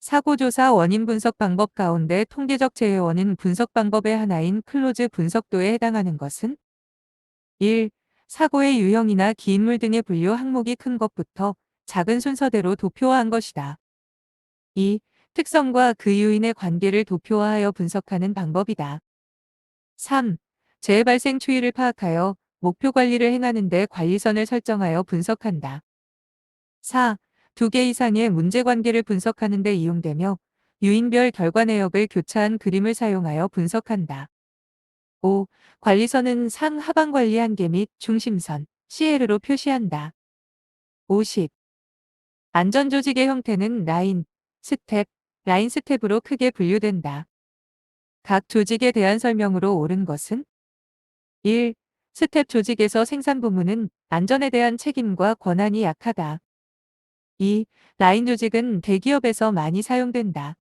사고조사 원인 분석 방법 가운데 통계적 재해 원인 분석 방법의 하나인 클로즈 분석도에 해당하는 것은 1. 사고의 유형이나 기인물 등의 분류 항목이 큰 것부터 작은 순서대로 도표화한 것이다. 2. 특성과 그 요인의 관계를 도표화하여 분석하는 방법이다. 3. 재해 발생 추이를 파악하여 목표 관리를 행하는 데 관리선을 설정하여 분석한다. 4. 두 개 이상의 문제 관계를 분석하는 데 이용되며 유인별 결과 내역을 교차한 그림을 사용하여 분석한다. 5. 관리선은 상하방 관리 한계 및 중심선, CL로 표시한다. 50. 안전조직의 형태는 라인, 스텝, 라인 스텝으로 크게 분류된다. 각 조직에 대한 설명으로 옳은 것은 1. 스텝 조직에서 생산 부문은 안전에 대한 책임과 권한이 약하다. 2. 라인 조직은 대기업에서 많이 사용된다.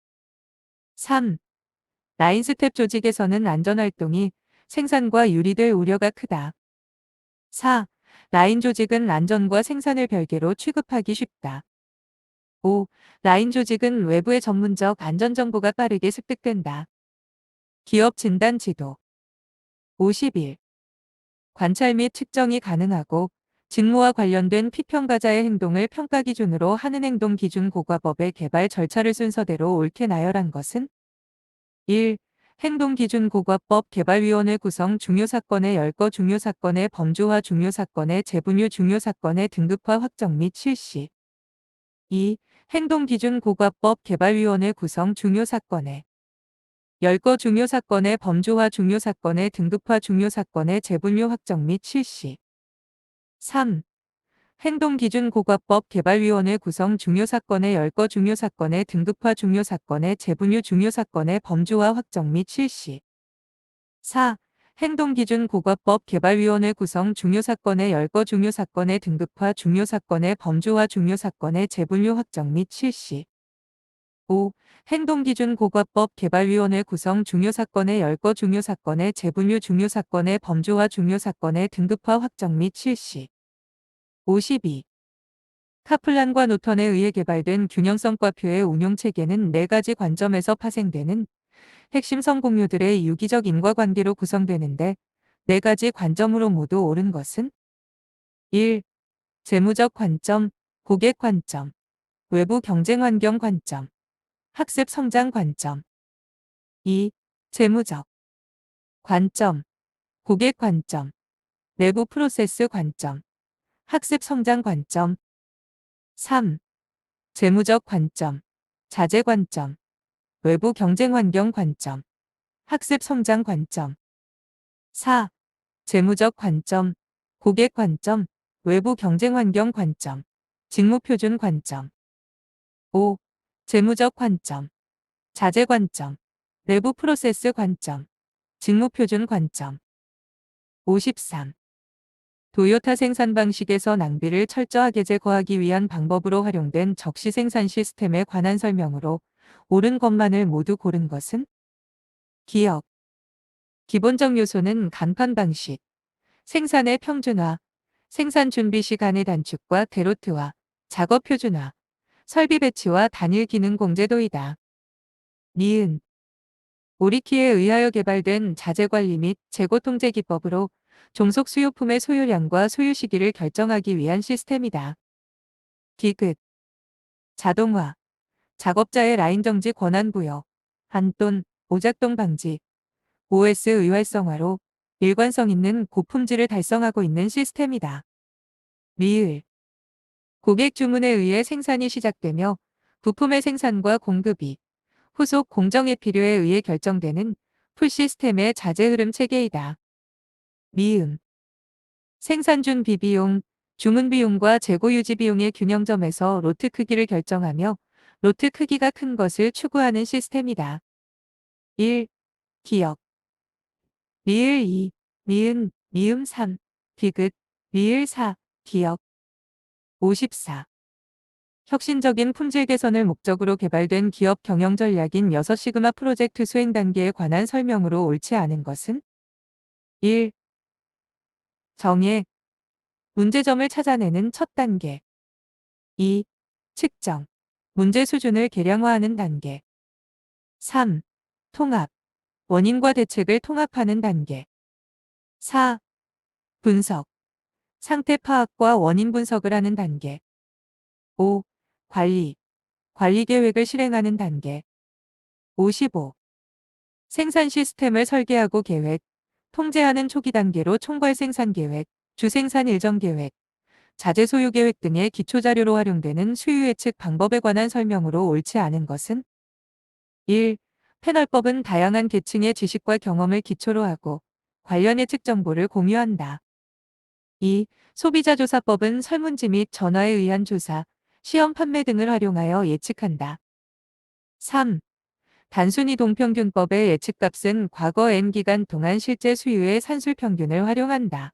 3. 라인 스텝 조직에서는 안전활동이 생산과 유리될 우려가 크다. 4. 라인 조직은 안전과 생산을 별개로 취급하기 쉽다. 5. 라인 조직은 외부의 전문적 안전정보가 빠르게 습득된다. 기업 진단 지도 51. 관찰 및 측정이 가능하고 직무와 관련된 피평가자의 행동을 평가 기준으로 하는 행동 기준 고과법의 개발 절차를 순서대로 옳게 나열한 것은 1. 행동기준 고과법 개발위원회 구성 중요사건의 열거 중요사건의 범주화 중요사건의 재분유 중요사건의 등급화 확정 및 실시 2. 행동기준 고과법 개발위원회 구성 중요사건의 열거 중요사건의 범주화 중요사건의 등급화 중요사건의 재분유 확정 및 실시 3. 행동기준 고과법 개발위원회 구성 중요사건의 열거 중요사건의 등급화 중요사건의 재분유 중요사건의 범주화 확정 및 실시 4. 행동기준 고과법 개발위원회 구성 중요사건의 열거 중요사건의 등급화 중요사건의 범주화 중요사건의 재분류 확정 및 실시 5. 행동기준 고과법 개발위원회 구성 중요사건의 열거 중요사건의 재분류 중요사건의 범주화 중요사건의 등급화 확정 및 실시 52. 카플란과 노턴에 의해 개발된 균형성 과표의 운용 체계는 4가지 관점에서 파생되는 핵심 성공률들의 유기적 인과관계로 구성되는데 4가지 관점으로 모두 옳은 것은 1. 재무적 관점, 고객 관점, 외부 경쟁 환경 관점, 학습 성장 관점 2. 재무적 관점, 고객 관점, 내부 프로세스 관점, 학습 성장 관점 3. 재무적 관점, 자재 관점, 외부 경쟁 환경 관점, 학습 성장 관점 4. 재무적 관점, 고객 관점, 외부 경쟁 환경 관점, 직무 표준 관점 5. 재무적 관점, 자재 관점, 내부 프로세스 관점, 직무 표준 관점 53. 도요타 생산 방식에서 낭비를 철저하게 제거하기 위한 방법으로 활용된 적시 생산 시스템에 관한 설명으로 옳은 것만을 모두 고른 것은 기억. 기본적 요소는 간판 방식, 생산의 평준화, 생산 준비 시간의 단축과 대로트화, 작업 표준화, 설비 배치와 단일 기능 공제도이다. 니은 오리키에 의하여 개발된 자재관리 및 재고 통제 기법으로 종속 수요품의 소유량과 소유 시기를 결정하기 위한 시스템이다. 디귿, 자동화, 작업자의 라인 정지 권한 부여, 한돈, 오작동 방지, OS 의활성화로 일관성 있는 고품질을 달성하고 있는 시스템이다. 리을, 고객 주문에 의해 생산이 시작되며 부품의 생산과 공급이 후속 공정의 필요에 의해 결정되는 풀 시스템의 자재 흐름 체계이다. 미음, 생산 준비 비용, 주문 비용과 재고 유지 비용의 균형점에서 로트 크기를 결정하며 로트 크기가 큰 것을 추구하는 시스템이다. 1. 기억, 리을 2, 미은, 미음 3, 디귿, 리을 4, 기억. 54. 혁신적인 품질 개선을 목적으로 개발된 기업 경영 전략인 6시그마 프로젝트 수행 단계에 관한 설명으로 옳지 않은 것은 1. 정의, 문제점을 찾아내는 첫 단계. 2. 측정, 문제 수준을 계량화하는 단계. 3. 통합, 원인과 대책을 통합하는 단계. 4. 분석, 상태 파악과 원인 분석을 하는 단계. 5. 관리, 관리 계획을 실행하는 단계. 55. 생산 시스템을 설계하고 계획, 통제하는 초기 단계로 총괄 생산 계획, 주생산 일정 계획, 자재 소유 계획 등의 기초 자료로 활용되는 수요 예측 방법에 관한 설명으로 옳지 않은 것은 1. 패널법은 다양한 계층의 지식과 경험을 기초로 하고 관련 예측 정보를 공유한다. 2. 소비자조사법은 설문지 및 전화에 의한 조사, 시험 판매 등을 활용하여 예측한다. 3. 단순히 동평균법의 예측값은 과거 N기간 동안 실제 수요의 산술평균을 활용한다.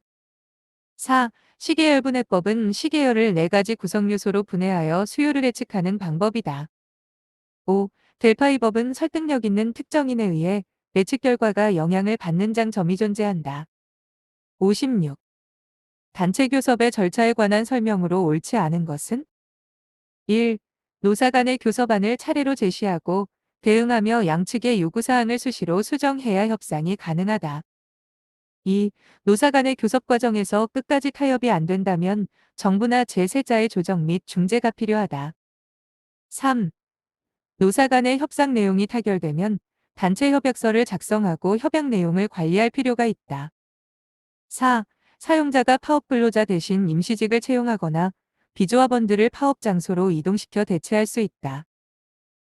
4. 시계열분해법은 시계열을 4가지 구성요소로 분해하여 수요를 예측하는 방법이다. 5. 델파이법은 설득력 있는 특정인에 의해 예측 결과가 영향을 받는 장점이 존재한다. 56. 단체 교섭의 절차에 관한 설명으로 옳지 않은 것은 1. 노사 간의 교섭안을 차례로 제시하고 대응하며 양측의 요구사항을 수시로 수정해야 협상이 가능하다. 2. 노사 간의 교섭 과정에서 끝까지 타협이 안 된다면 정부나 제3자의 조정 및 중재가 필요하다. 3. 노사 간의 협상 내용이 타결되면 단체 협약서를 작성하고 협약 내용을 관리할 필요가 있다. 4. 사용자가 파업 근로자 대신 임시직을 채용하거나 비조합원들을 파업 장소로 이동시켜 대체할 수 있다.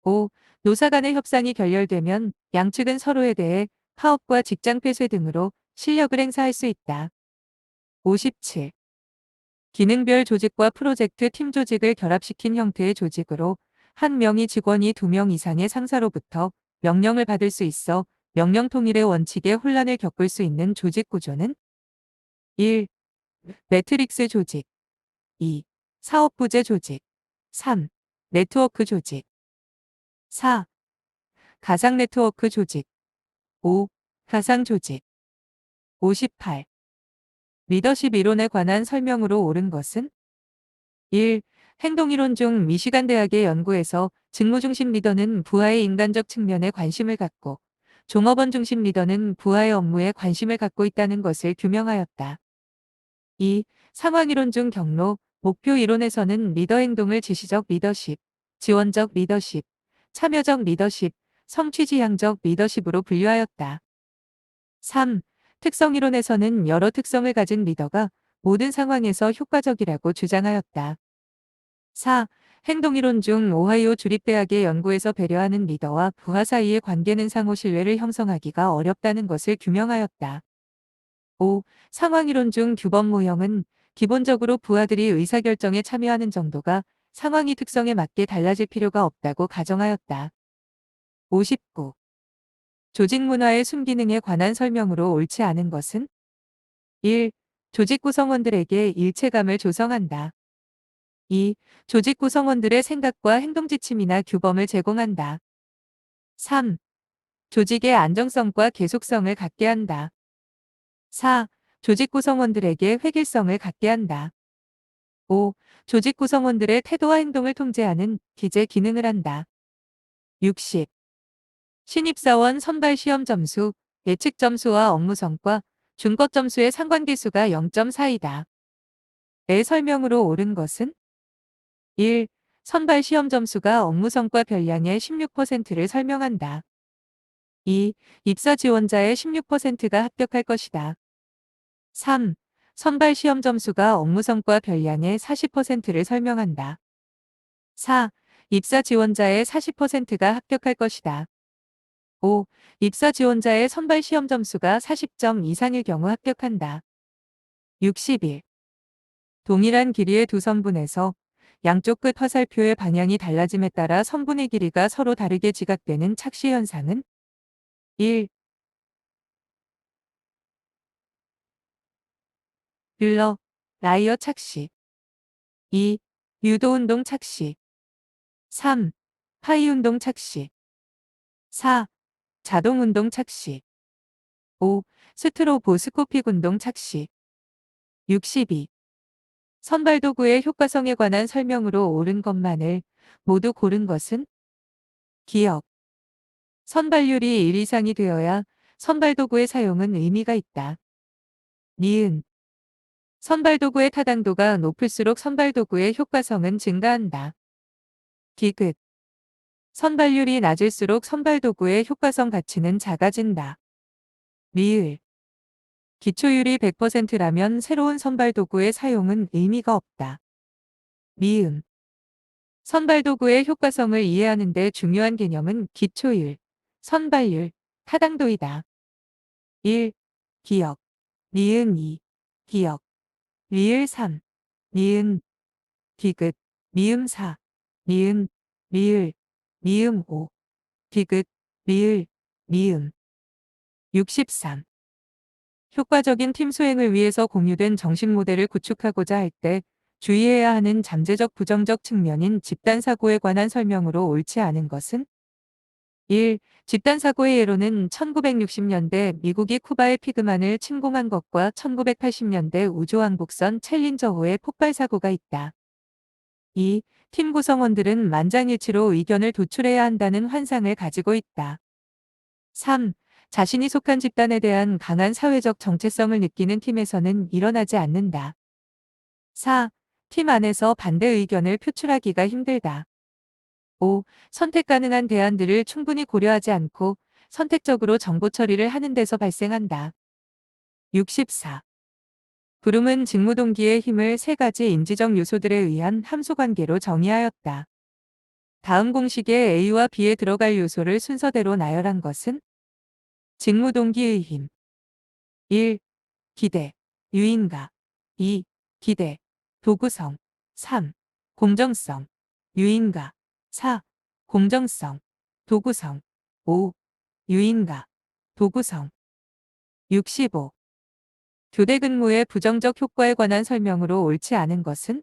5. 노사 간의 협상이 결렬되면 양측은 서로에 대해 파업과 직장 폐쇄 등으로 실력을 행사할 수 있다. 57. 기능별 조직과 프로젝트 팀 조직을 결합시킨 형태의 조직으로 한 명의 직원이 2명 이상의 상사로부터 명령을 받을 수 있어 명령 통일의 원칙에 혼란을 겪을 수 있는 조직 구조는 1. 매트릭스 조직. 2. 사업부재 조직. 3. 네트워크 조직. 4. 가상 네트워크 조직. 5. 가상 조직. 58. 리더십 이론에 관한 설명으로 옳은 것은 1. 행동이론 중 미시간 대학의 연구에서 직무중심 리더는 부하의 인간적 측면에 관심을 갖고 종업원 중심 리더는 부하의 업무에 관심을 갖고 있다는 것을 규명하였다. 2. 상황이론 중 경로, 목표 이론에서는 리더 행동을 지시적 리더십, 지원적 리더십, 참여적 리더십, 성취지향적 리더십으로 분류하였다. 3. 특성이론에서는 여러 특성을 가진 리더가 모든 상황에서 효과적이라고 주장하였다. 4. 행동이론 중 오하이오 주립대학의 연구에서 배려하는 리더와 부하 사이의 관계는 상호 신뢰를 형성하기가 어렵다는 것을 규명하였다. 5. 상황이론 중 규범 모형은 기본적으로 부하들이 의사결정에 참여하는 정도가 상황의 특성에 맞게 달라질 필요가 없다고 가정하였다. 59. 조직 문화의 순기능에 관한 설명으로 옳지 않은 것은 1. 조직 구성원들에게 일체감을 조성한다. 2. 조직 구성원들의 생각과 행동 지침이나 규범을 제공한다. 3. 조직의 안정성과 계속성을 갖게 한다. 4. 조직 구성원들에게 획일성을 갖게 한다. 5. 조직 구성원들의 태도와 행동을 통제하는 기재 기능을 한다. 60. 신입사원 선발 시험 점수, 예측 점수와 업무 성과, 준것 점수의 상관계수가 0.4이다. 내 설명으로 옳은 것은 1. 선발 시험 점수가 업무 성과 별량의 16%를 설명한다. 2. 입사 지원자의 16%가 합격할 것이다. 3. 선발 시험 점수가 업무 성과 별량의 40%를 설명한다. 4. 입사 지원자의 40%가 합격할 것이다. 5. 입사 지원자의 선발 시험 점수가 40점 이상일 경우 합격한다. 61. 동일한 길이의 두 선분에서 양쪽 끝 화살표의 방향이 달라짐에 따라 선분의 길이가 서로 다르게 지각되는 착시 현상은 1. 뮬러, 라이어 착시 2. 유도운동 착시 3. 파이운동 착시 4. 자동운동 착시 5. 스트로보스코픽 운동 착시 62. 선발도구의 효과성에 관한 설명으로 옳은 것만을 모두 고른 것은 기억. 선발률이 1 이상이 되어야 선발도구의 사용은 의미가 있다. 니은. 선발도구의 타당도가 높을수록 선발도구의 효과성은 증가한다. 디귿. 선발률이 낮을수록 선발도구의 효과성 가치는 작아진다. 리을. 기초율이 100%라면 새로운 선발도구의 사용은 의미가 없다. 미음. 선발도구의 효과성을 이해하는 데 중요한 개념은 기초율, 선발률, 타당도이다. 1. 기억. 니은 2. 기억. 리을 3. 니은. 디귿. 미음 4. 니은. 리을. 미음 5. 디귿. 리을. 미음. 63. 효과적인 팀 수행을 위해서 공유된 정식 모델을 구축하고자 할 때 주의해야 하는 잠재적 부정적 측면인 집단사고에 관한 설명으로 옳지 않은 것은 1. 집단사고의 예로는 1960년대 미국이 쿠바의 피그만을 침공한 것과 1980년대 우주왕복선 챌린저호의 폭발사고가 있다. 2. 팀 구성원들은 만장일치로 의견을 도출해야 한다는 환상을 가지고 있다. 3. 자신이 속한 집단에 대한 강한 사회적 정체성을 느끼는 팀에서는 일어나지 않는다. 4. 팀 안에서 반대 의견을 표출하기가 힘들다. 5. 선택 가능한 대안들을 충분히 고려하지 않고 선택적으로 정보 처리를 하는 데서 발생한다. 64. 브룸은 직무 동기의 힘을 세 가지 인지적 요소들에 의한 함수관계로 정의하였다. 다음 공식에 A와 B에 들어갈 요소를 순서대로 나열한 것은 직무 동기의 힘 1. 기대, 유인가 2. 기대, 도구성 3. 공정성, 유인가 4. 공정성, 도구성 5. 유인가, 도구성 65. 교대 근무의 부정적 효과에 관한 설명으로 옳지 않은 것은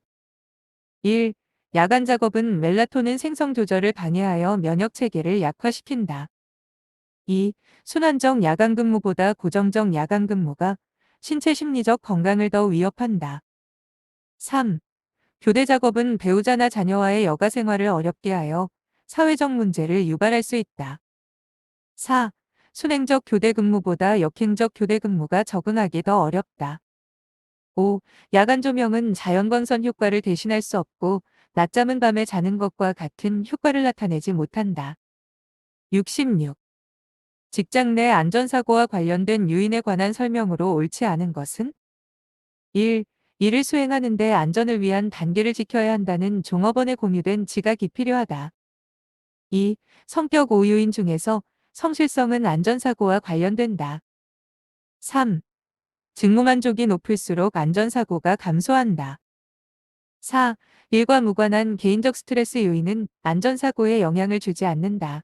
1. 야간 작업은 멜라토닌 생성 조절을 방해하여 면역 체계를 약화시킨다. 2. 순환적 야간 근무보다 고정적 야간 근무가 신체 심리적 건강을 더 위협한다. 3. 교대 작업은 배우자나 자녀와의 여가 생활을 어렵게 하여 사회적 문제를 유발할 수 있다. 4. 순행적 교대 근무보다 역행적 교대 근무가 적응하기 더 어렵다. 5. 야간 조명은 자연광선 효과를 대신할 수 없고 낮잠은 밤에 자는 것과 같은 효과를 나타내지 못한다. 66. 직장 내 안전사고와 관련된 유인에 관한 설명으로 옳지 않은 것은 1. 일을 수행하는 데 안전을 위한 단계를 지켜야 한다는 종업원의 공유된 지각이 필요하다. 2. 성격 5요인 중에서 성실성은 안전사고와 관련된다. 3. 직무 만족이 높을수록 안전사고가 감소한다. 4. 일과 무관한 개인적 스트레스 요인은 안전사고에 영향을 주지 않는다.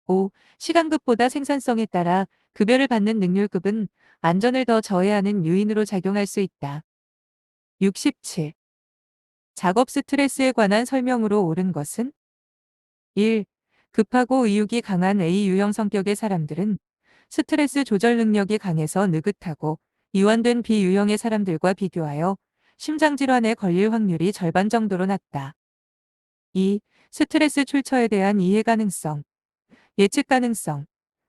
5. 시간급보다 생산성에 따라 급여를 받는 능률급은 안전을 더 저해하는 요인으로 작용할 수 있다. 67. 작업 스트레스에 관한 설명으로 옳은 것은 1. 급하고 의욕이 강한 A 유형 성격의 사람들은 스트레스 조절 능력이 강해서 느긋하고 이완된 B 유형의 사람들과 비교하여 심장질환에 걸릴 확률이 절반 정도로 낮다. 2. 스트레스 출처에 대한 이해 가능성. 예측 가능성.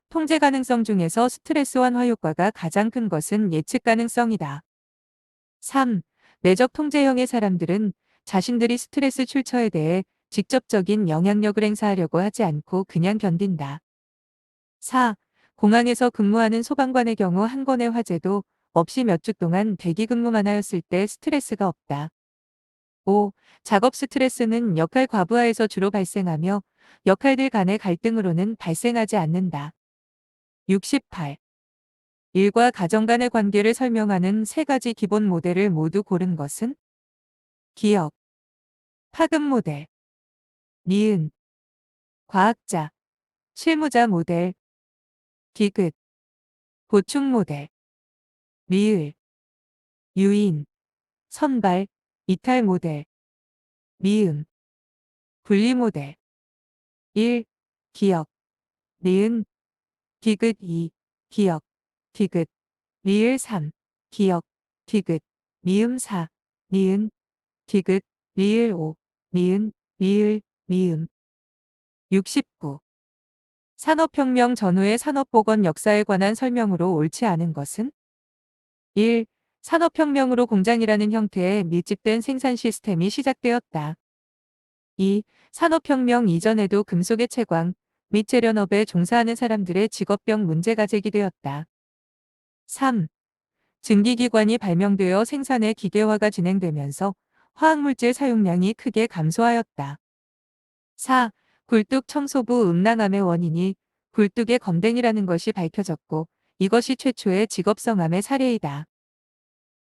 통제 가능성 중에서 스트레스 완화 효과가 가장 큰 것은 예측 가능성이다. 3. 내적 통제형의 사람들은 자신들이 스트레스 출처에 대해 직접적인 영향력을 행사하려고 하지 않고 그냥 견딘다. 4. 공항에서 근무하는 소방관의 경우 한 건의 화재도 없이 몇 주 동안 대기 근무만 하였을 때 스트레스가 없다. 5. 작업 스트레스는 역할 과부하에서 주로 발생하며 역할들 간의 갈등으로는 발생하지 않는다. 68. 일과 가정 간의 관계를 설명하는 세 가지 기본 모델을 모두 고른 것은 기억, 파급 모델, 니은, 과학자, 실무자 모델, 디귿, 보충 모델, 리을, 유인, 선발, 이탈 모델, 미음, 분리 모델. 1. 기억, 니은, 디귿 2. 기억, 디귿, 리을 3. 기억, 디귿, 미음 4. 니은, 디귿, 리을 5. 니은, 리을, 미음. 69. 산업혁명 전후의 산업보건 역사에 관한 설명으로 옳지 않은 것은 1. 산업혁명으로 공장이라는 형태의 밀집된 생산 시스템이 시작되었다. 2. 산업혁명 이전에도 금속의 채광 및 재련업에 종사하는 사람들의 직업병 문제가 제기되었다. 3. 증기기관이 발명되어 생산의 기계화가 진행되면서 화학물질 사용량이 크게 감소하였다. 4. 굴뚝 청소부 음낭암의 원인이 굴뚝의 검댕이라는 것이 밝혀졌고 이것이 최초의 직업성암의 사례이다.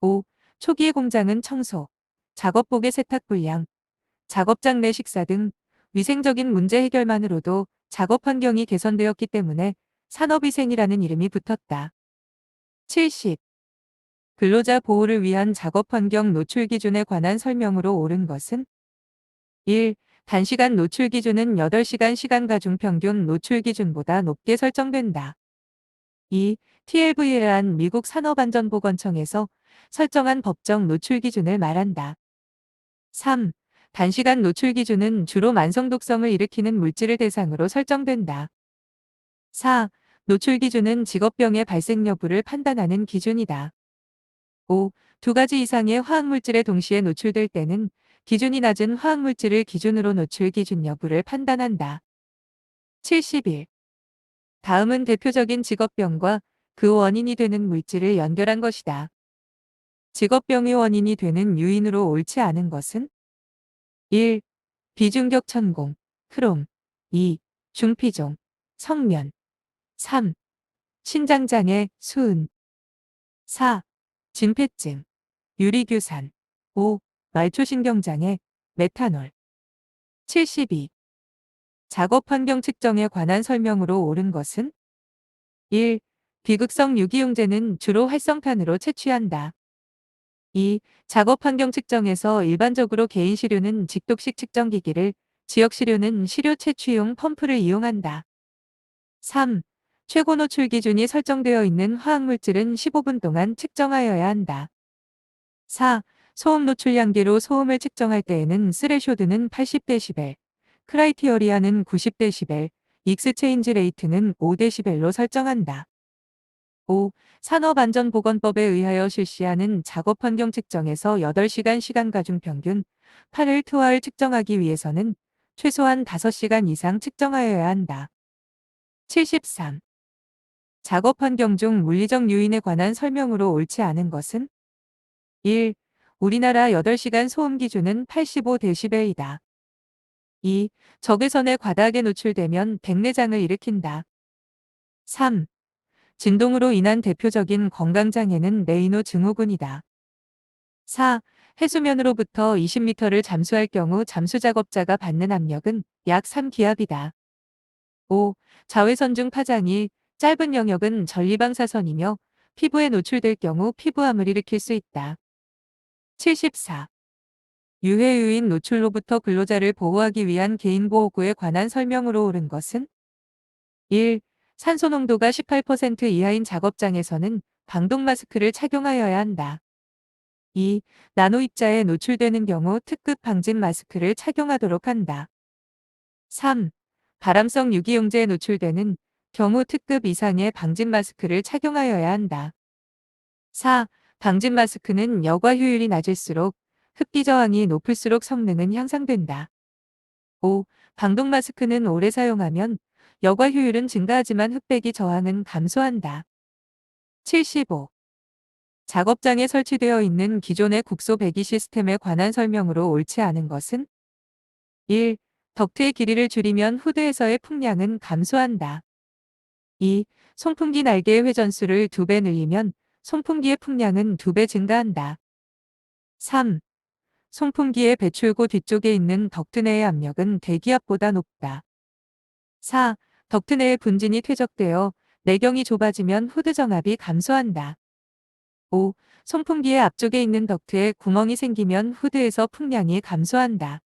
5. 초기의 공장은 청소, 작업복의 세탁 불량, 작업장 내 식사 등 위생적인 문제 해결만으로도 작업 환경이 개선되었기 때문에 산업위생이라는 이름이 붙었다. 70. 근로자 보호를 위한 작업 환경 노출 기준에 관한 설명으로 옳은 것은 1. 단시간 노출 기준은 8시간 시간 가중 평균 노출 기준보다 높게 설정된다. 2. TLV란 미국 산업안전보건청에서 설정한 법정 노출 기준을 말한다. 3. 단시간 노출 기준은 주로 만성독성을 일으키는 물질을 대상으로 설정된다. 4. 노출 기준은 직업병의 발생 여부를 판단하는 기준이다. 5. 두 가지 이상의 화학물질에 동시에 노출될 때는 기준이 낮은 화학물질을 기준으로 노출 기준 여부를 판단한다. 71. 다음은 대표적인 직업병과 그 원인이 되는 물질을 연결한 것이다. 직업병의 원인이 되는 유인으로 옳지 않은 것은 1. 비중격 천공, 크롬. 2. 중피종, 성면. 3. 신장장애, 수은. 4. 진폐증, 유리규산. 5. 말초신경장애, 메탄올. 72. 작업 환경 측정에 관한 설명으로 옳은 것은 1. 비극성 유기용제는 주로 활성탄으로 채취한다. 2. 작업 환경 측정에서 일반적으로 개인 시료는 직독식 측정기기를, 지역 시료는 시료 채취용 펌프를 이용한다. 3. 최고 노출 기준이 설정되어 있는 화학물질은 15분 동안 측정하여야 한다. 4. 소음 노출량계로 소음을 측정할 때에는 스레쇼드는 80dB, 크라이티어리아는 90dB, 익스체인지 레이트는 5dB로 설정한다. 5. 산업안전보건법에 의하여 실시하는 작업환경 측정에서 8시간 시간 가중 평균 8을 투하를 측정하기 위해서는 최소한 5시간 이상 측정하여야 한다. 73. 작업환경 중 물리적 요인에 관한 설명으로 옳지 않은 것은 1. 우리나라 8시간 소음 기준은 85dB이다. 2. 적외선에 과다하게 노출되면 백내장을 일으킨다. 3. 진동으로 인한 대표적인 건강장애는 레이노 증후군이다. 4. 해수면으로부터 20m를 잠수할 경우 잠수작업자가 받는 압력은 약 3기압이다. 5. 자외선 중 파장이 짧은 영역은 전리방사선이며 피부에 노출될 경우 피부암을 일으킬 수 있다. 74. 유해유인 노출로부터 근로자를 보호하기 위한 개인보호구에 관한 설명으로 옳은 것은 1. 산소 농도가 18% 이하인 작업장에서는 방독 마스크를 착용하여야 한다. 2. 나노 입자에 노출되는 경우 특급 방진 마스크를 착용하도록 한다. 3. 발암성 유기용제에 노출되는 경우 특급 이상의 방진 마스크를 착용하여야 한다. 4. 방진 마스크는 여과 효율이 낮을수록 흡기 저항이 높을수록 성능은 향상된다. 5. 방독 마스크는 오래 사용하면 여과 효율은 증가하지만 흡배기 저항은 감소한다. 75. 작업장에 설치되어 있는 기존의 국소 배기 시스템에 관한 설명으로 옳지 않은 것은 1. 덕트의 길이를 줄이면 후드에서의 풍량은 감소한다. 2. 송풍기 날개의 회전수를 2배 늘리면 송풍기의 풍량은 2배 증가한다. 3. 송풍기의 배출구 뒤쪽에 있는 덕트 내의 압력은 대기압보다 높다. 4. 덕트 내의 분진이 퇴적되어 내경이 좁아지면 후드 정압이 감소한다. 5. 송풍기의 앞쪽에 있는 덕트에 구멍이 생기면 후드에서 풍량이 감소한다.